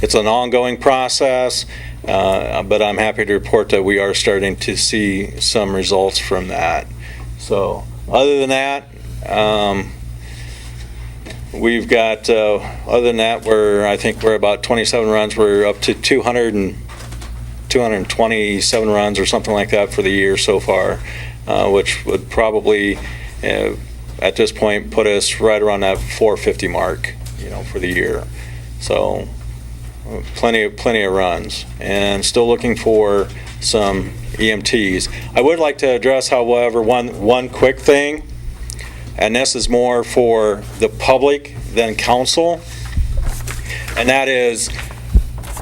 It's an ongoing process, but I'm happy to report that we are starting to see some results from that. So other than that, we've got, other than that, I think we're about 27 runs. We're up to 227 runs or something like that for the year so far, which would probably, at this point, put us right around that 450 mark, for the year. So plenty of runs, and still looking for some EMTs. I would like to address, however, one quick thing, and this is more for the public than council, and that is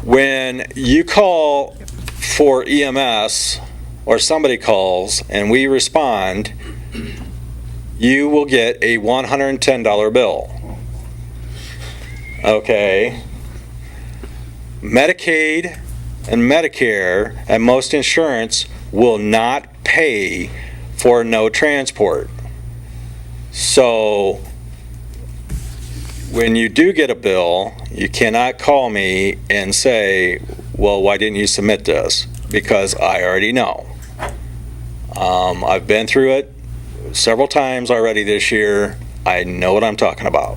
when you call for EMS or somebody calls and we respond, you will get a $110 bill. Okay. Medicaid and Medicare and most insurance will not pay for no transport. So when you do get a bill, you cannot call me and say, well, why didn't you submit this? Because I already know. I've been through it several times already this year. I know what I'm talking about.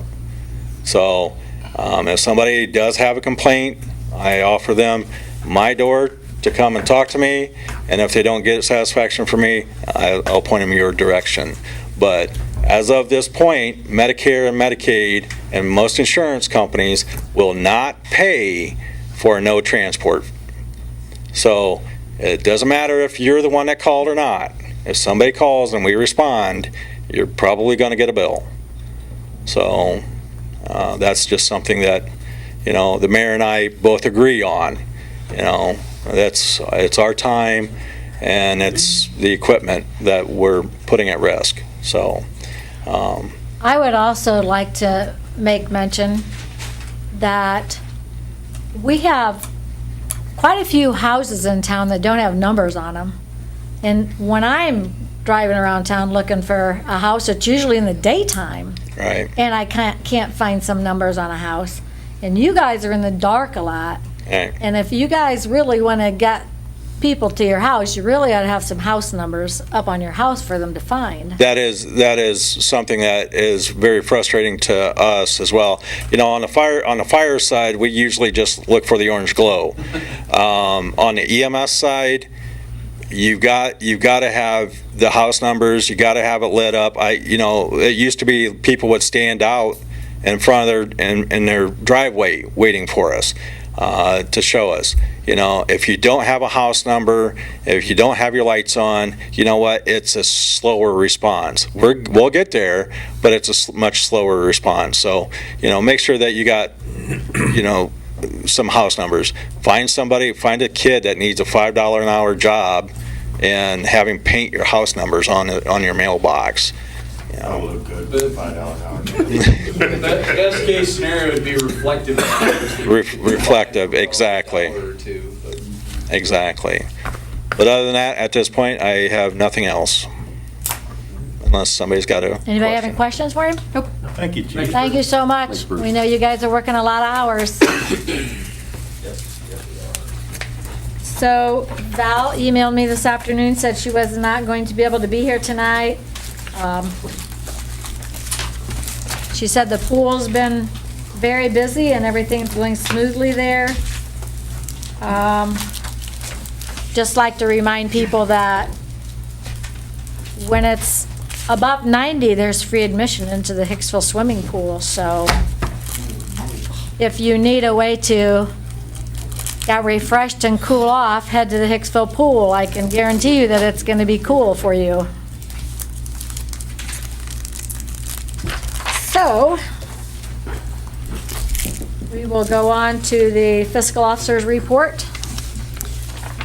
So if somebody does have a complaint, I offer them my door to come and talk to me, and if they don't get satisfaction from me, I'll point them your direction. But as of this point, Medicare and Medicaid and most insurance companies will not pay for no transport. So it doesn't matter if you're the one that called or not. If somebody calls and we respond, you're probably going to get a bill. So that's just something that the mayor and I both agree on. It's our time, and it's the equipment that we're putting at risk. So I would also like to make mention that we have quite a few houses in town that don't have numbers on them. And when I'm driving around town looking for a house, it's usually in the daytime. Right. And I can't find some numbers on a house. And you guys are in the dark a lot. Right. And if you guys really want to get people to your house, you really ought to have some house numbers up on your house for them to find. That is something that is very frustrating to us as well. On the fire side, we usually just look for the orange glow. On the EMS side, you've got to have the house numbers. You got to have it lit up. It used to be people would stand out in front of their driveway waiting for us to show us. If you don't have a house number, if you don't have your lights on, you know what? It's a slower response. We'll get there, but it's a much slower response. So, make sure that you got, some house numbers. Find a kid that needs a $5 an hour job and have him paint your house numbers on your mailbox. That would look good. $5 an hour. Best case scenario would be reflective. Reflective, exactly. Exactly. But other than that, at this point, I have nothing else. Unless somebody's got a Anybody have any questions for him? Nope. Thank you, Chief. Thank you so much. We know you guys are working a lot of hours. So Val emailed me this afternoon, said she was not going to be able to be here tonight. She said the pool's been very busy and everything's going smoothly there. Just like to remind people that when it's above 90, there's free admission into the Hicksville swimming pool. So if you need a way to get refreshed and cool off, head to the Hicksville pool. I can guarantee you that it's going to be cool for you. So we will go on to the fiscal officer's report.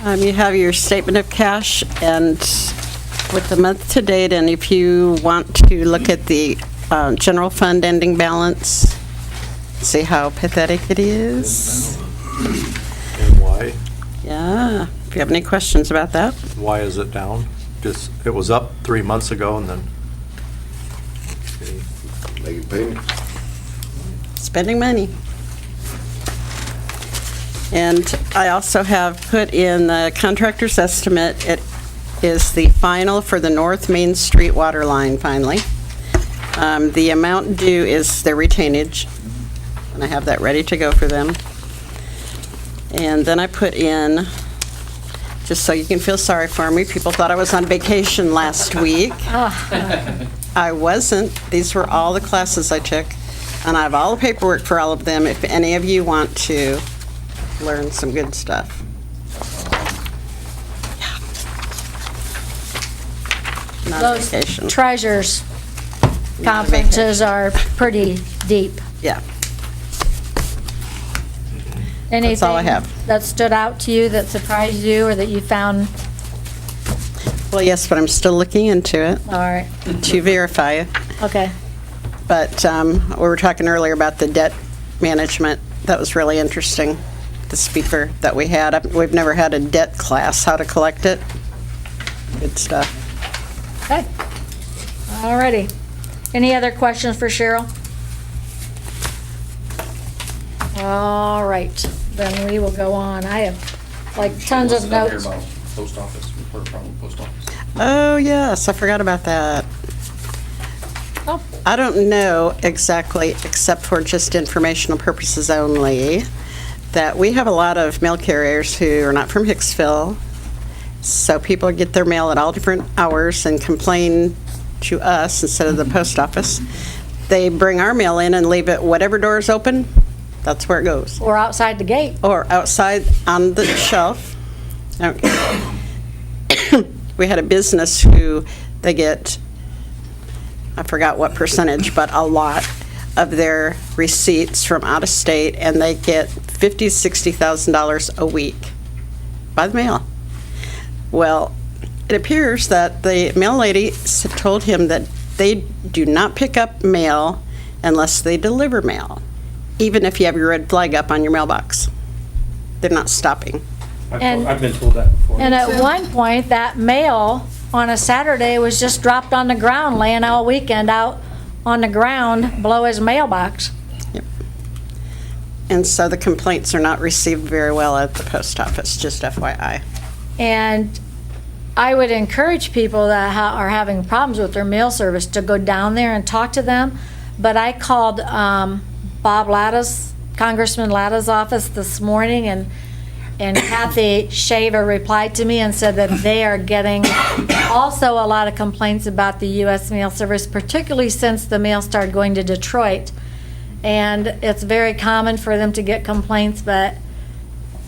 You have your statement of cash and with the month to date, and if you want to look at the general fund ending balance, see how pathetic it is. And why? Yeah, if you have any questions about that. Why is it down? Just, it was up 3 months ago and then. Making payments. Spending money. And I also have put in the contractor's estimate. It is the final for the North Main Street water line, finally. The amount due is their retainage, and I have that ready to go for them. And then I put in, just so you can feel sorry for me, people thought I was on vacation last week. I wasn't. These were all the classes I took, and I have all the paperwork for all of them if any of you want to learn some good stuff. Not on Those vacation. treasures Not on conferences are pretty deep. Yeah. That's all I have. Anything that stood out to you, that surprised you, or that you found? Well, yes, but I'm still looking into it All right, to verify it. okay. But we were talking earlier about the debt management. That was really interesting, the speaker that we had. We've never had a debt class, how to collect it. Good stuff. Okay. All righty. Any other questions for Cheryl? All right, then we will go on. I have like tons of notes. Post office, report from the post office. Oh, yes, I forgot about that. Oh. I don't know exactly, except for just informational purposes only, that we have a lot of mail carriers who are not from Hicksville. So people get their mail at all different hours and complain to us instead of the post office. They bring our mail in and leave it, whatever door is open, that's where it goes. Or outside the gate. Or outside on the shelf. Okay. We had a business who they get, I forgot what percentage, but a lot of their receipts from out of state, and they get $50,000 to $60,000 a week by the mail. Well, it appears that the mail lady told him that they do not pick up mail unless they deliver mail, even if you have your red flag up on your mailbox. They're not stopping. I've been told that before. And at one point, that mail on a Saturday was just dropped on the ground, laying all weekend out on the ground below his mailbox. Yep. And so the complaints are not received very well at the post office, just FYI. And I would encourage people that are having problems with their mail service to go down there and talk to them. But I called Bob Latta's, Congressman Latta's office this morning, and Kathy Shaver replied to me and said that they are getting also a lot of complaints about the U.S. mail service, particularly since the mail started going to Detroit. And it's very common for them to get complaints, but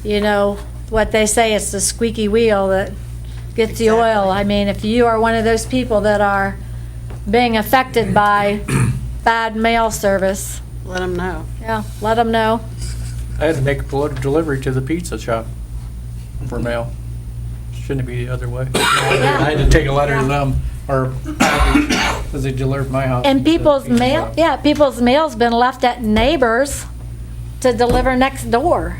you know what they say, it's the squeaky wheel that gets the oil. I mean, if you are one of those people that are being affected by bad mail service, Let them know. yeah, let them know. I had to make a delivery to the pizza shop for mail. Shouldn't it be the other way? I had to take a letter to them, or because they delivered my house. And to the people's pizza mail, shop. yeah, people's mail's been left at neighbors to deliver next door.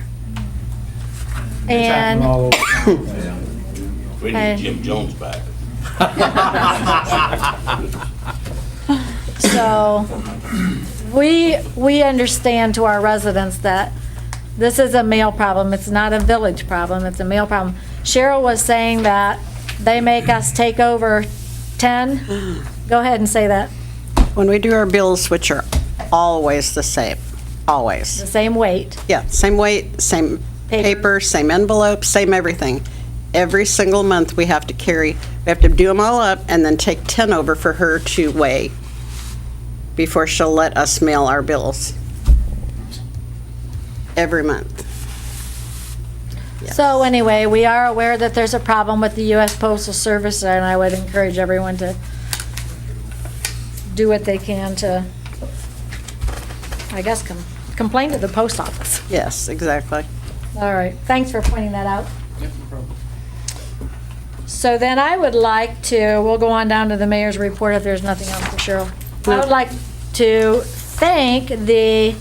It's happening And all over town. We need Jim Jones back. so we understand to our residents that This is a male problem. It's not a village problem. It's a male problem. Cheryl was saying that they make us take over 10. Go ahead and say that. When we do our bills, which are always the same, always. The same weight. Yeah, same weight, same paper, same envelope, same everything. Every single month we have to do them all up and then take 10 over for her to weigh before she'll let us mail our bills. Every month. So anyway, we are aware that there's a problem with the U.S. Postal Service, and I would encourage everyone to do what they can to, I guess, complain to the post office. Yes, exactly. All right, thanks for pointing that out. So then I would like to, we'll go on down to the mayor's report if there's nothing else for Cheryl. I would like to thank the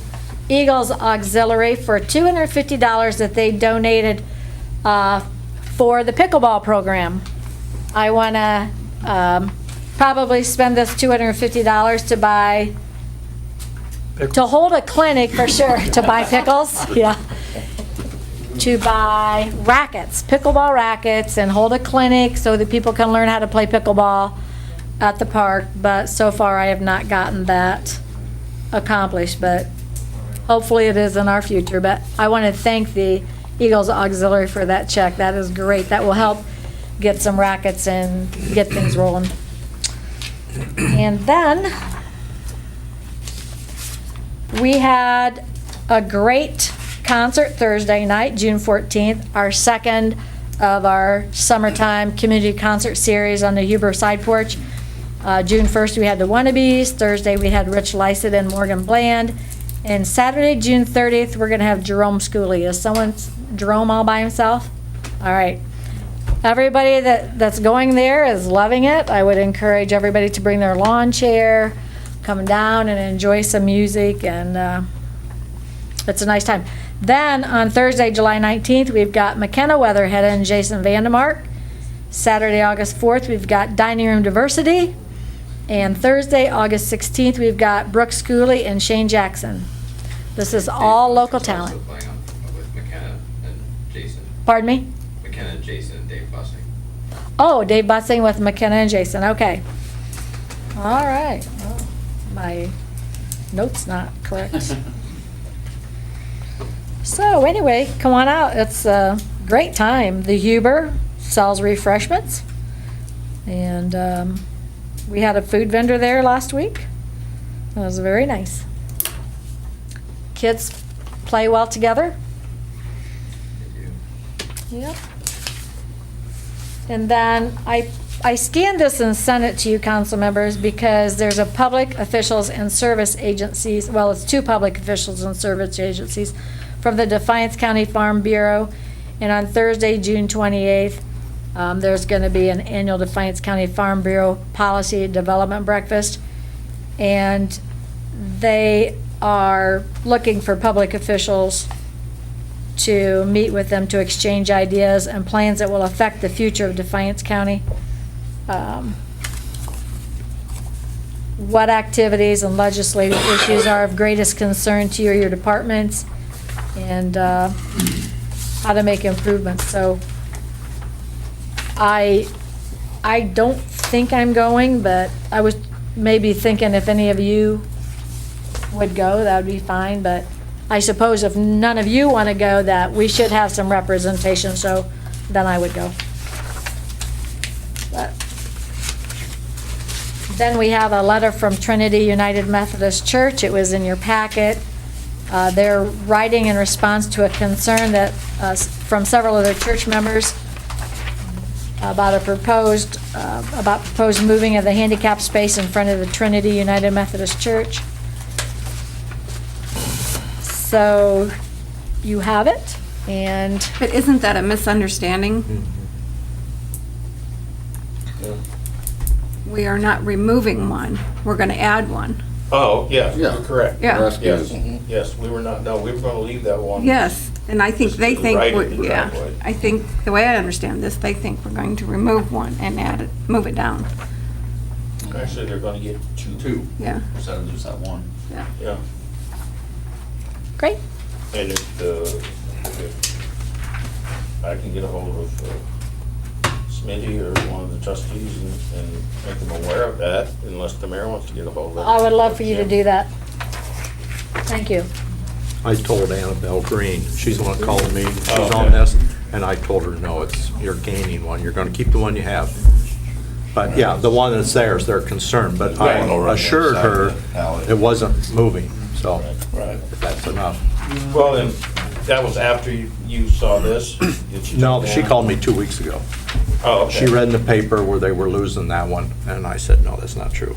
Eagles Auxiliary for $250 that they donated for the pickleball program. I want to probably spend this $250 to buy, to hold a clinic for sure, to buy pickles, yeah. To buy rackets, pickleball rackets, and hold a clinic so that people can learn how to play pickleball at the park. But so far I have not gotten that accomplished, but hopefully it is in our future. But I want to thank the Eagles Auxiliary for that check. That is great. That will help get some rackets and get things rolling. And then we had a great concert Thursday night, June 14th, our second of our summertime community concert series on the Huber Side Porch. June 1st, we had the Wannabes. Thursday, we had Rich Lysett and Morgan Bland. And Saturday, June 30th, we're going to have Jerome Schooley. Is Jerome all by himself? All right. Everybody that's going there is loving it. I would encourage everybody to bring their lawn chair, come down and enjoy some music, and it's a nice time. Then on Thursday, July 19th, we've got McKenna Weatherhead and Jason Vandemark. Saturday, August 4th, we've got Dining Room Diversity. And Thursday, August 16th, we've got Brooke Schooley and Shane Jackson. This is all local talent. With McKenna and Jason. Pardon me? McKenna, Jason, and Dave Bussing. Oh, Dave Bussing with McKenna and Jason. Okay. All right. Well, my note's not correct. So anyway, come on out. It's a great time. The Huber sells refreshments. And we had a food vendor there last week. It was very nice. Kids play well together. Yep. And then I scanned this and sent it to you, council members, because there's a public officials and service agencies, well, it's two public officials and service agencies from the Defiance County Farm Bureau. And on Thursday, June 28th, there's going to be an annual Defiance County Farm Bureau Policy Development Breakfast. And they are looking for public officials to meet with them to exchange ideas and plans that will affect the future of Defiance County. What activities and legislative issues are of greatest concern to you or your departments, and how to make improvements. So I don't think I'm going, but I was maybe thinking if any of you would go, that would be fine. But I suppose if none of you want to go, that we should have some representation, so then I would go. But then we have a letter from Trinity United Methodist Church. It was in your packet. They're writing in response to a concern that from several of their church members about proposed moving of the handicap space in front of the Trinity United Methodist Church. So you have it, and But isn't that a misunderstanding? We are not removing one. We're going to add one. Oh, yeah, Yeah. you're correct. Yeah. Yes, yes, we were not, no, we were gonna leave that one. Yes, and I think Just they to the think, right of the yeah, driveway. I think, the way I understand this, they think we're going to remove one and add it, move it down. Actually, they're gonna get two. Yeah, Instead of just that one. yeah. Yeah. great. And if I can get a hold of Smitty or one of the trustees and make them aware of that, unless the mayor wants to get a hold of it. I would love for you to do that. Thank you. I told Annabelle Green, she's the one that called me, she's on this, and I told her, no, you're gaining one, you're gonna keep the one you have. But yeah, the one that's there is their concern, but I assured her it wasn't moving, so if that's enough. Well, then, that was after you saw this? No, she called me 2 weeks ago. Oh, okay. She read in the paper where they were losing that one, and I said, no, that's not true.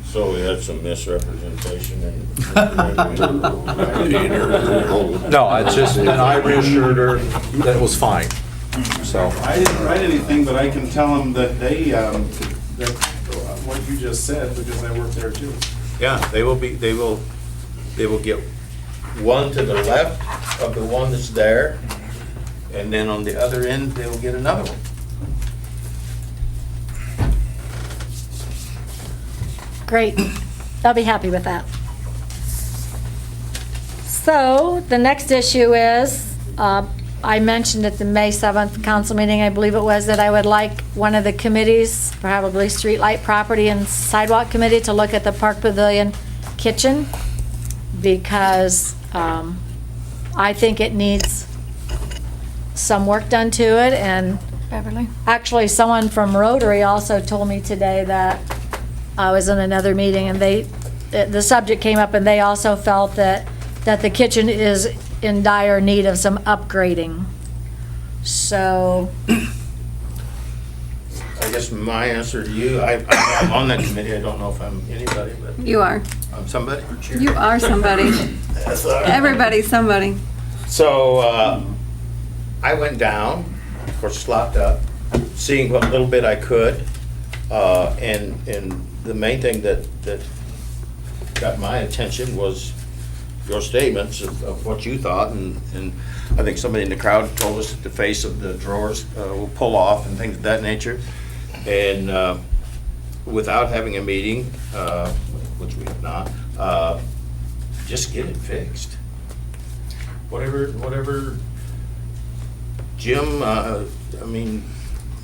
So we had some misrepresentation and. No, it's just, and I reassured her that it was fine, so. I didn't write anything, but I can tell them that they, that what you just said, because I work there too. Yeah, they will get one to the left of the one that's there, and then on the other end, they will get another one. Great. I'll be happy with that. So the next issue is, I mentioned at the May 7th council meeting, I believe it was, that I would like one of the committees, probably Streetlight Property and Sidewalk Committee, to look at the Park Pavilion kitchen, because I think it needs some work done to it. And Beverly? actually, someone from Rotary also told me today that I was in another meeting, and the subject came up, and they also felt that the kitchen is in dire need of some upgrading. So, I guess my answer to you, I'm on that committee, I don't know if I'm anybody, but You are. I'm somebody. You are somebody. That's all right. Everybody's somebody. So, I went down, of course, slopped up, seeing what little bit I could, and the main thing that got my attention was your statements of what you thought, and I think somebody in the crowd told us that the face of the drawers will pull off and things of that nature. And without having a meeting, which we have not, just get it fixed. Whatever Jim,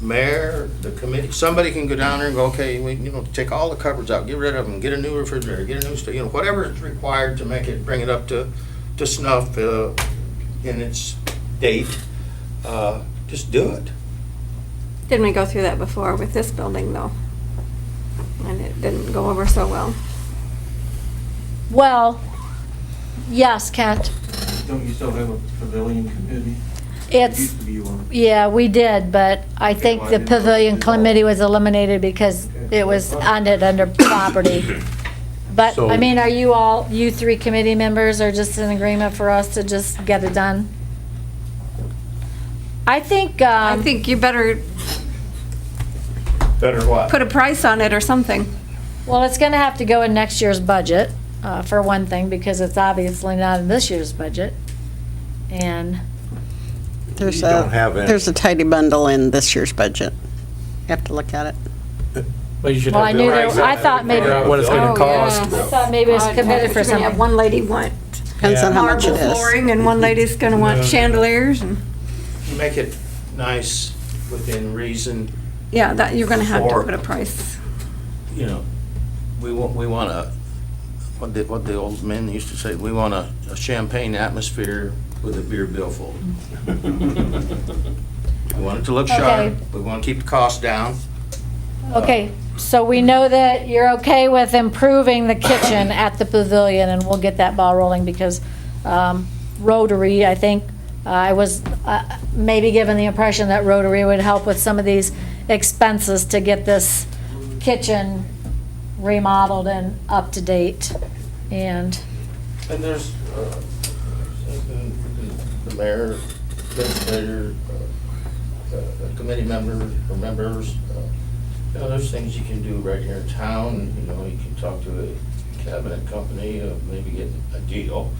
mayor, the committee, somebody can go down there and go, okay, take all the cupboards out, get rid of them, get a new refrigerator, get a new, whatever is required to bring it up to snuff in its date, just do it. Didn't we go through that before with this building, though? And it didn't go over so well. well, yes, Kent. Don't you still have a pavilion committee? It's, Used to be one. yeah, we did, but I think well, I the didn't know pavilion it was all- committee was eliminated because it was under property. But, So- I mean, are you three committee members are just in agreement for us to just get it done? I think, I think you better Better what? put a price on it or something. well, it's gonna have to go in next year's budget, for one thing, because it's obviously not in this year's budget. And, There's You don't have any. there's a tidy bundle in this year's budget. You have to look at it. Well, you should well, I have knew to there, I thought maybe, figure out what it's Oh, gonna cost. yeah. I thought maybe it was committed for You're gonna have something. one lady want Depends on how much it marble is. flooring, and one lady's gonna want chandeliers, and, Make it nice within reason. yeah, that, you're gonna have to For- put a price. We want a, what the old men used to say, we want a champagne atmosphere with a beer billfold. We want it to look Okay. sharp, we want to keep the cost down. Okay, so we know that you're okay with improving the kitchen at the pavilion, and we'll get that ball rolling, because Rotary, I think, I was maybe given the impression that Rotary would help with some of these expenses to get this kitchen remodeled and up to date. And, And there's, the mayor, administrator, committee member, or members, there's things you can do right here in town. You can talk to a cabinet company, maybe get a deal,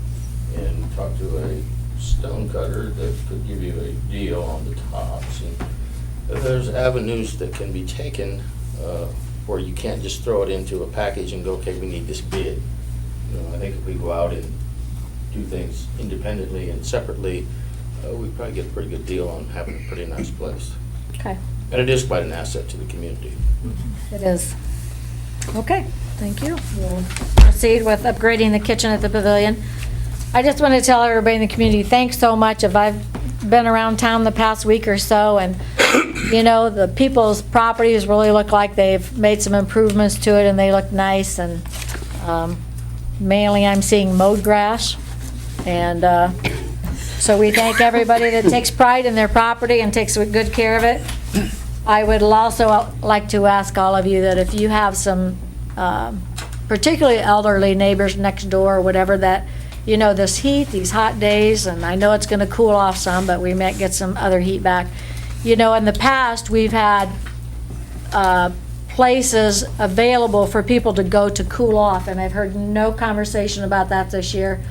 and talk to a stone cutter that could give you a deal on the tops. And there's avenues that can be taken where you can't just throw it into a package and go, okay, we need this bid. I think if we go out and do things independently and separately, we probably get a pretty good deal on having a pretty nice place. Okay, And it is quite an asset to the community. it is. Okay, thank you. We'll proceed with upgrading the kitchen at the pavilion. I just want to tell everybody in the community, thanks so much. If I've been around town the past week or so, and, you know, the people's properties really look like they've made some improvements to it, and they look nice, and mainly I'm seeing mowed grass. And so we thank everybody that takes pride in their property and takes good care of it. I would also like to ask all of you that if you have some particularly elderly neighbors next door or whatever, that, you know, this heat, these hot days, and I know it's going to cool off some, but we might get some other heat back. You know, in the past, we've had places available for people to go to cool off, and I've heard no conversation about that this year.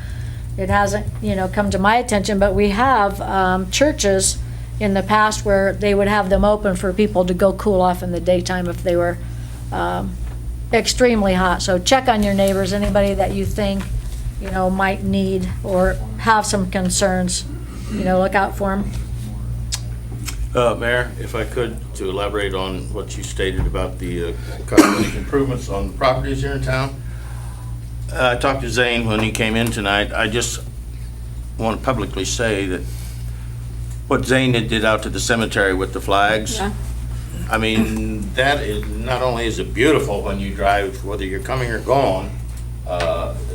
It hasn't, you know, come to my attention, but we have churches in the past where they would have them open for people to go cool off in the daytime if they were extremely hot. So check on your neighbors, anybody that you think, you know, might need or have some concerns, you know, look out for them. Mayor, if I could, to elaborate on what you stated about the cosmetic improvements on the properties here in town. I talked to Zane when he came in tonight. I just want to publicly say that what Zane did out to the cemetery with the flags, Yeah. I mean, that is, not only is it beautiful when you drive, whether you're coming or going,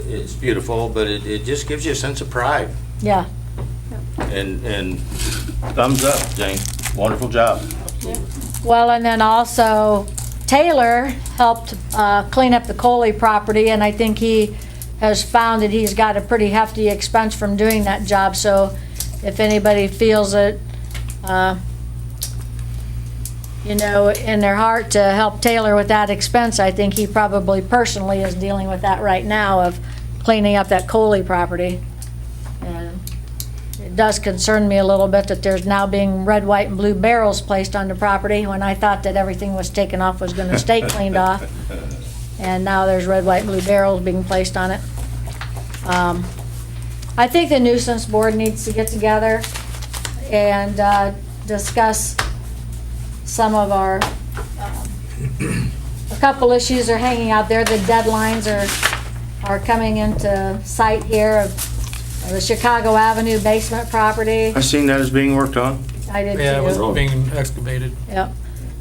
it's beautiful, but it just gives you a sense of pride. Yeah. And thumbs up, Zane. Wonderful job. Well, and then also Taylor helped clean up the Coley property, and I think he has found that he's got a pretty hefty expense from doing that job. So if anybody feels it, you know, in their heart to help Taylor with that expense, I think he probably personally is dealing with that right now of cleaning up that Coley property. And it does concern me a little bit that there's now being red, white, and blue barrels placed on the property when I thought that everything was taken off, was gonna stay cleaned off. And now there's red, white, and blue barrels being placed on it. I think the nuisance board needs to get together and discuss some of our, a couple issues are hanging out there. The deadlines are coming into sight here of the Chicago Avenue basement property. I seen that as being worked on. I did too. Yeah, it was being excavated. Yep.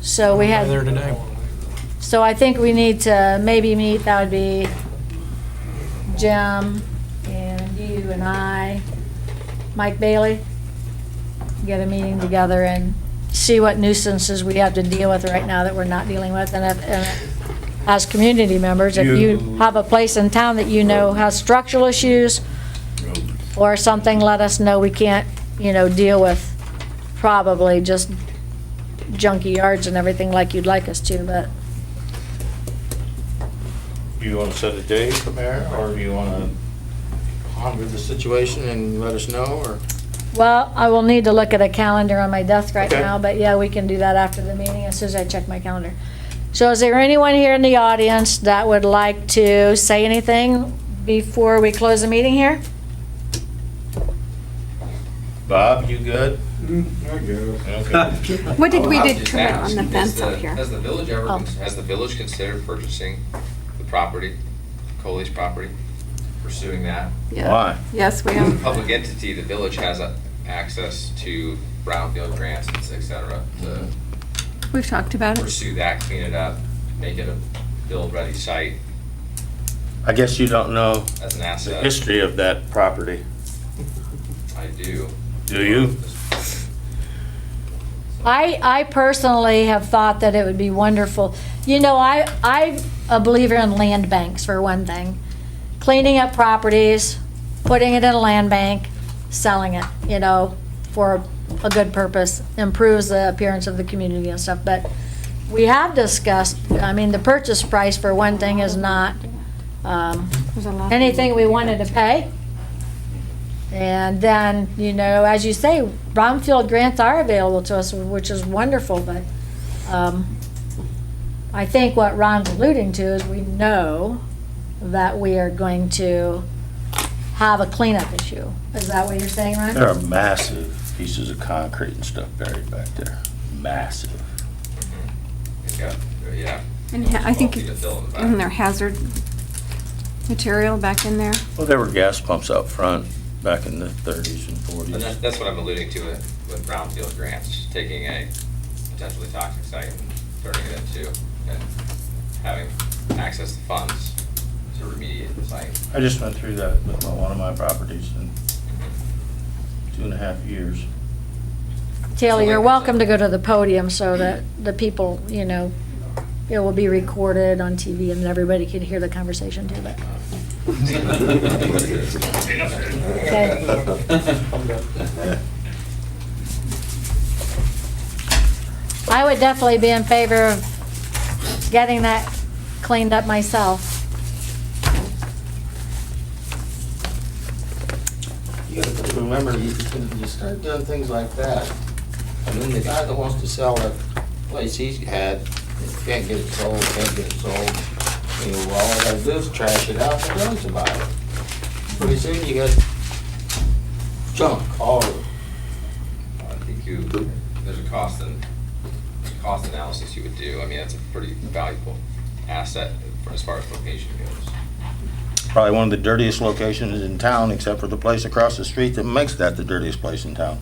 So we had. There today. So I think we need to maybe meet, that would be Jim and you and I, Mike Bailey, get a meeting together and see what nuisances we have to deal with right now that we're not dealing with. And as community members, if you have a place in town that you know has structural issues or something, let us know. We can't, you know, deal with probably just junky yards and everything like you'd like us to, but. Do you want to set a date, Mayor, or do you want to ponder the situation and let us know, or? Well, I will need to look at a calendar on my desk right Okay. now, but yeah, we can do that after the meeting as soon as I check my calendar. So is there anyone here in the audience that would like to say anything before we close the meeting here? Bob, you good? I guess. Okay. What did we I was did just trim on asking, the is fence out here? Has the village ever, Oh. has the village considered purchasing the property, Coley's property, pursuing that? Yeah. Why? Yes, we As a have. public entity, the village has access to brownfield grants, et cetera, to We've talked about it. pursue that, clean it up, make it a build-ready site I guess you don't know as an the asset. history of that property, I do. do you? I personally have thought that it would be wonderful. You know, I'm a believer in land banks, for one thing. Cleaning up properties, putting it in a land bank, selling it, you know, for a good purpose, improves the appearance of the community and stuff. But we have discussed, I mean, the purchase price, for one thing, is not There's a lot. anything we wanted to pay. And then, you know, as you say, brownfield grants are available to us, which is wonderful, but I think what Ron's alluding to is we know that we are going to have a cleanup issue. Is that what you're saying, Ron? There are massive pieces of concrete and stuff buried back there. Massive. Yeah. And I think, 12 feet of fill in the back. isn't there hazard material back in there? Well, there were gas pumps out front back in the 30s and 40s. And that's what I'm alluding to with brownfield grants, taking a potentially toxic site and turning it into, and having access to funds to remediate the site. I just went through that with one of my properties in 2.5 years. Taylor, you're welcome to go to the podium so that the people, you know, it will be recorded on TV and everybody can hear the conversation too, but. Okay. I would definitely be in favor of getting that cleaned up myself. You gotta remember, you start doing things like that, and then the guy that wants to sell that place he's had, can't get it sold, You know, well, all I gotta do is trash it out and run to buy it. Pretty soon you got junk all over. I think there's a cost analysis you would do. I mean, that's a pretty valuable asset for as far as location goes. Probably one of the dirtiest locations in town, except for the place across the street that makes that the dirtiest place in town.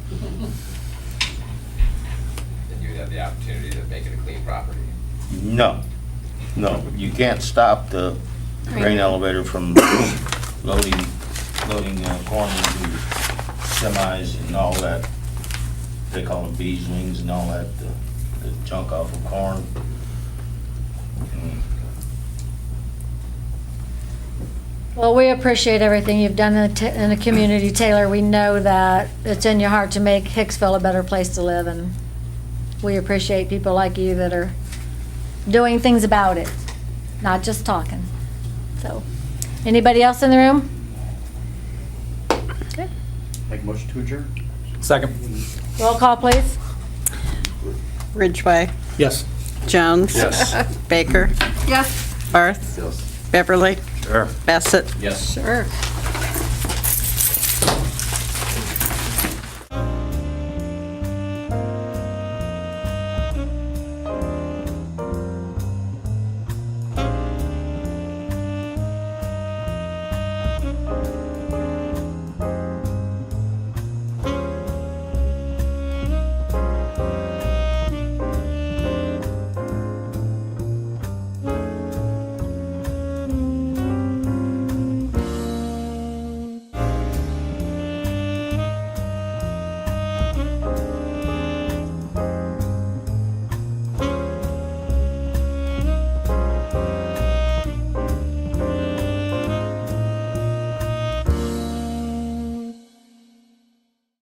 And you would have the opportunity to make it a clean property. No, you can't stop the grain elevator from loading corn into semis and all that. They call them bees wings and all that, the junk off of corn. Well, we appreciate everything you've done in the community, Taylor. We know that it's in your heart to make Hicksville a better place to live, and we appreciate people like you that are doing things about it, not just talking. So, anybody else in the room? Okay. Make a motion to adjourn. Second. Roll call, please. Ridgway, Yes. Jones. Yes. Baker, Yes. Barth. Beverly. Sure. Bassett. Yes. Sure.